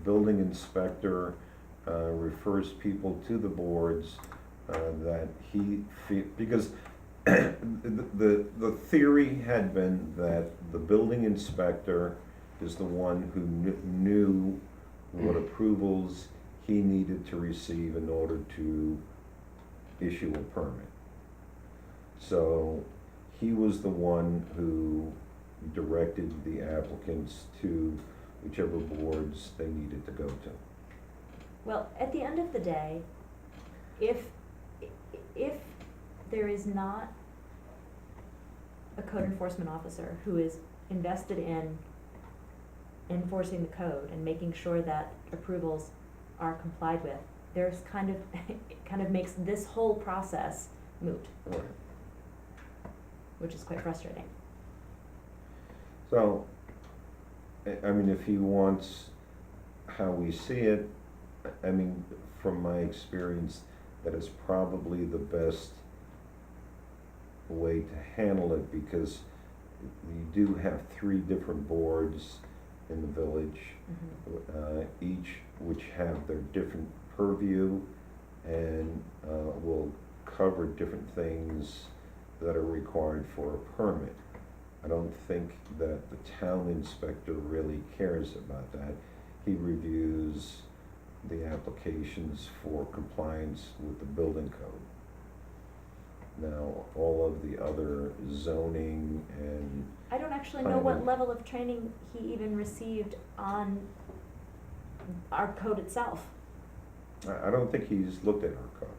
building inspector refers people to the boards that because the theory had been that the building inspector is the one who knew what approvals he needed to receive in order to issue a permit. So he was the one who directed the applicants to whichever boards they needed to go to. Well, at the end of the day, if there is not a code enforcement officer who is invested in enforcing the code and making sure that approvals are complied with, there's kind of, it kind of makes this whole process moot, Right. which is quite frustrating. So, I mean, if he wants how we see it, I mean, from my experience, that is probably the best way to handle it, because you do have 3 different boards in the village, each which have their different purview and will cover different things that are required for a permit. I don't think that the town inspector really cares about that. He reviews the applications for compliance with the building code. Now, all of the other zoning and, I don't actually know what Planning. level of training he even received on our code itself. I don't think he's looked at our code.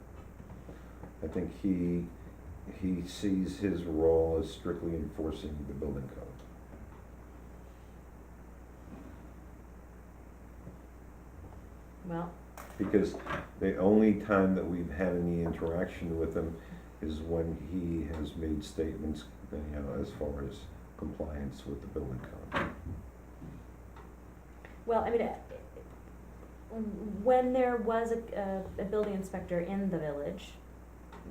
I think he sees his role as strictly enforcing the building code. Well, Because the only time that we've had any interaction with him is when he has made statements, you know, as far as compliance with the building code. well, I mean, when there was a building inspector in the village,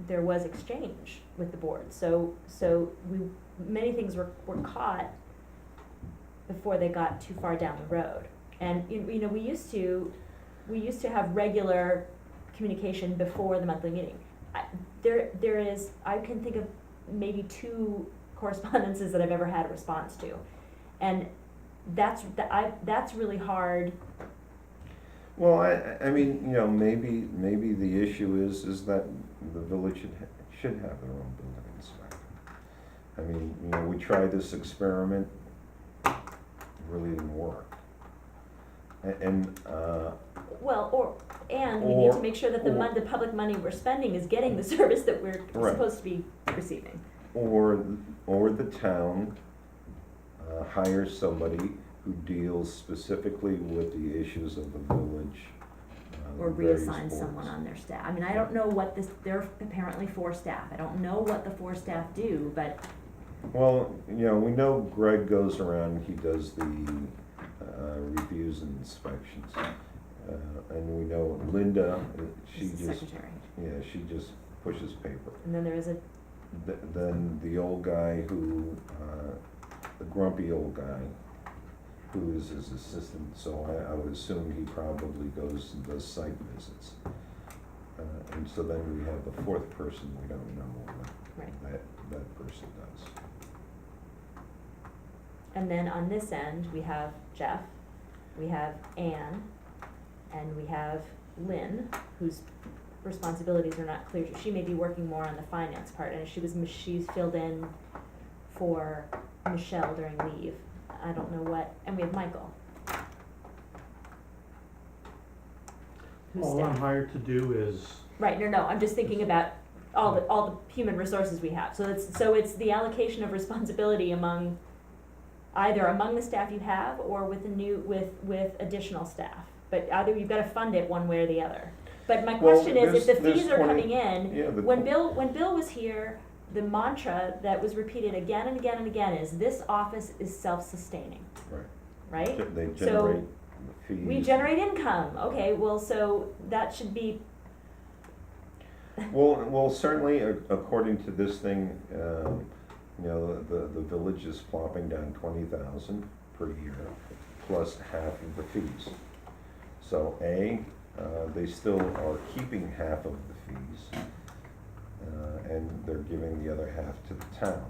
there was exchange with the board, so many things were caught before they got too far down the road. And, you know, we used to have regular communication before the monthly meeting. I can think of maybe 2 correspondences that I've ever had a response to. And that's really hard. Well, I mean, you know, maybe the issue is that the village should have their own building inspector. I mean, you know, we tried this experiment, it really didn't work. And Well, and we need to make sure that or- the public money we're spending is getting the service that we're Right. supposed to be receiving. or the town hires somebody who deals specifically with the issues of the village. Or the various reassign someone boards. on their staff. I mean, I don't know what there are apparently 4 staff. I don't know what the 4 staff do, but Well, you know, we know Greg goes around, he does the reviews and inspections. And we know Linda, she she's the just, secretary. yeah, she just pushes paper. And then there is a, Then the old guy who, the grumpy old guy, who is his assistant, so I would assume he probably goes and does site visits. And so then we have the 4th person, we don't know Right. what that person does. and then on this end, we have Jeff, we have Anne, and we have Lynn, whose responsibilities are not clear. She may be working more on the finance part, and she's filled in for Michelle during leave. I don't know what, and we have Michael. Who's All I'm staff. hired to do is, Right, no, I'm just thinking about all the human resources we have. So it's the allocation of responsibility among the staff you have or with additional staff. But either you've gotta fund it one way or the other. But my Well, question is, if the there's fees are 20 coming in, Yeah, when Bill was here, the mantra that was repeated again and again and again is, this office is self-sustaining, Right. right? They So, generate the fees. We generate income, okay, well, so that should be, Well, certainly, according to this thing, you know, the village is plopping down 20,000 per year, plus half of the fees. So they still are keeping half of the fees, and they're giving the other half to the town.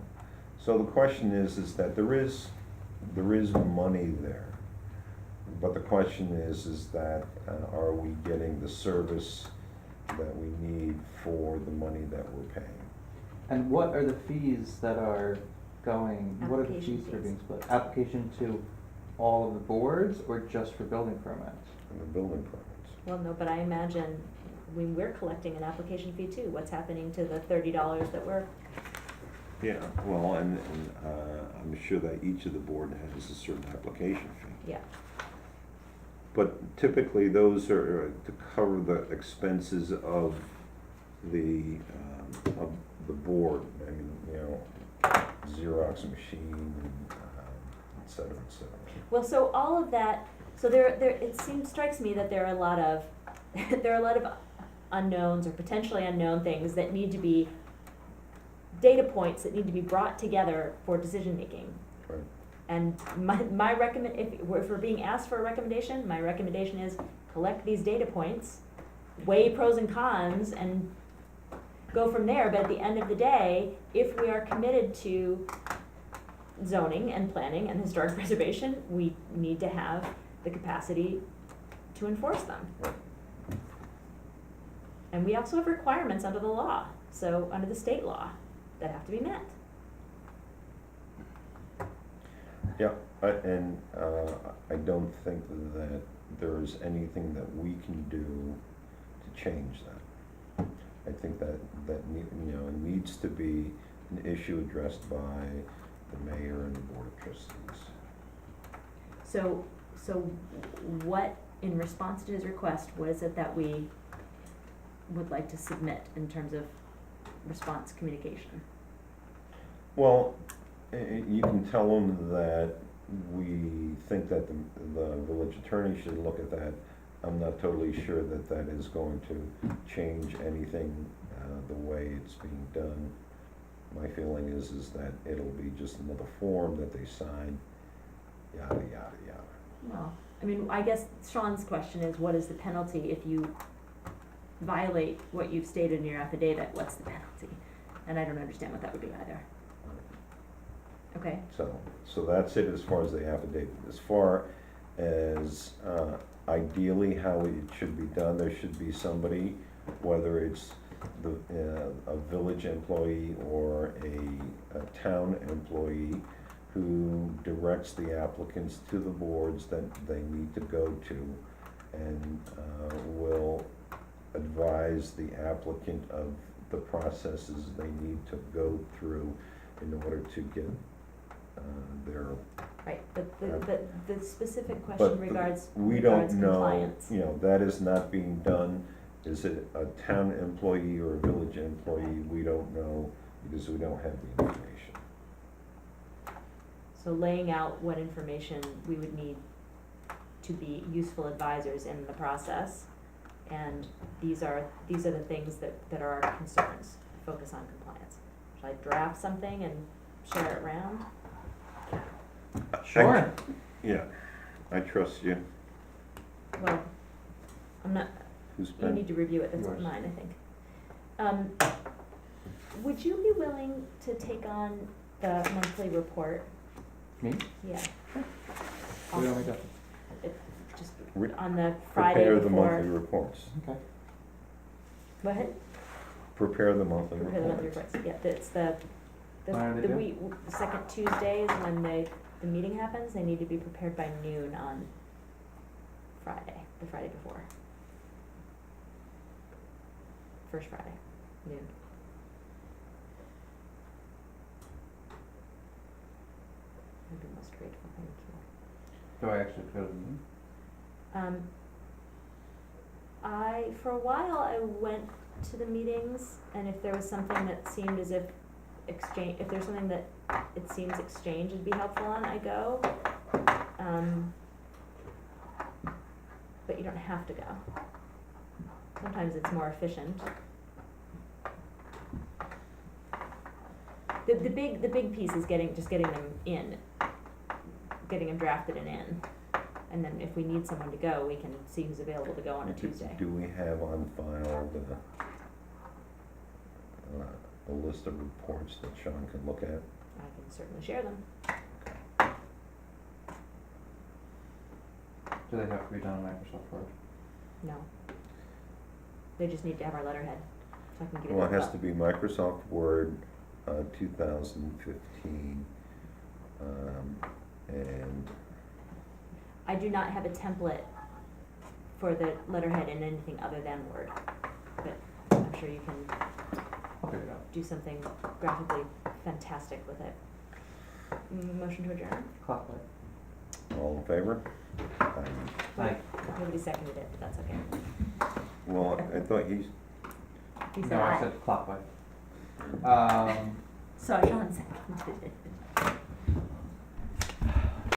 So the question is that there is money there, but the question is that are we getting the service that we need for the money that we're paying? And what are the fees that are going, what are the Application fees that are fees. being split? Application to all of the boards or just for building permits? And the building permits. well, no, but I imagine when we're collecting an application fee too, what's happening to the $30 that we're Yeah, well, and I'm sure that each of the board has a certain application fee. Yeah. But typically, those are to cover the expenses of the board. I mean, you know, Xerox machine, et cetera, et cetera. Well, so all of that, so it strikes me that there are a lot of, there are a lot of unknowns or potentially unknown things that need to be, data points that need to be brought together for decision making. Right. And if we're being asked for a recommendation, my recommendation is collect these data points, weigh pros and cons, and go from there. But at the end of the day, if we are committed to zoning and planning and historic preservation, we need to have the capacity to enforce them. And we also have requirements under the law, so under the state law, that have to be met. Yeah, I don't think that there is anything that we can do to change that. I think that needs to be an issue addressed by the mayor and the board of trustees. So what, in response to his request, what is it that we would like to submit in terms of response communication? Well, you can tell them that we think that the village attorney should look at that. I'm not totally sure that that is going to change anything, the way it's being done. My feeling is that it'll be just another form that they sign, yada, yada, yada. Well, I mean, I guess Sean's question is, what is the penalty if you violate what you've stated in your affidavit? What's the penalty? And I don't understand what that would be either. Okay. So that's it as far as the affidavit. As far as ideally how it should be done, there should be somebody, whether it's a village employee or a town employee, who directs the applicants to the boards that they need to go to, and will advise the applicant of the processes they need to go through in order to get their. Right, but the specific But question regards we don't regards know, compliance. that is not being done. Is it a town employee or a village employee? We don't know, because we don't have the information. So laying out what information we would need to be useful advisors in the process, and these are the things that are our concerns. Focus on compliance. Should I draft something and share it around? Sure. Yeah, I trust you. Well, I'm not, Who's you been? need to review it, that's Yours. mine, I think. Would you be willing to take on the monthly report? Me? Yeah. We don't make up. Just Re- on the Friday Prepare the before. monthly reports. Okay. Go ahead. Prepare the monthly Prepare the monthly reports. reports, yeah, it's the When are they due? week, the second Tuesday is when the meeting happens, they need to be prepared by noon on Friday, the Friday before. First Friday, noon. I'd be most grateful, thank you. Do I actually go to the meeting? For a while, I went to the meetings, and if there was something that seemed as if if there's something that it seems exchange would be helpful on, I go. But you don't have to go. Sometimes it's more efficient. The big piece is getting them in, getting them drafted and in. And then if we need someone to go, we can see who's available to go on a Tuesday. Do we have on file a list of reports that Sean can look at? I can certainly share them. Do they have to be done on Microsoft Word? No. They just need to have our letterhead, so I can give you Well, it that. has to be Microsoft Word, 2015, and I do not have a template for the letterhead in anything other than Word, but I'm sure you can figure it out. do something graphically fantastic with it. Motion to adjourn? Clockwise. All in favor? Aye. Nobody seconded it, but that's okay. Well, I thought he's, He said No, I aye. said clockwise. Sorry, Sean seconded it.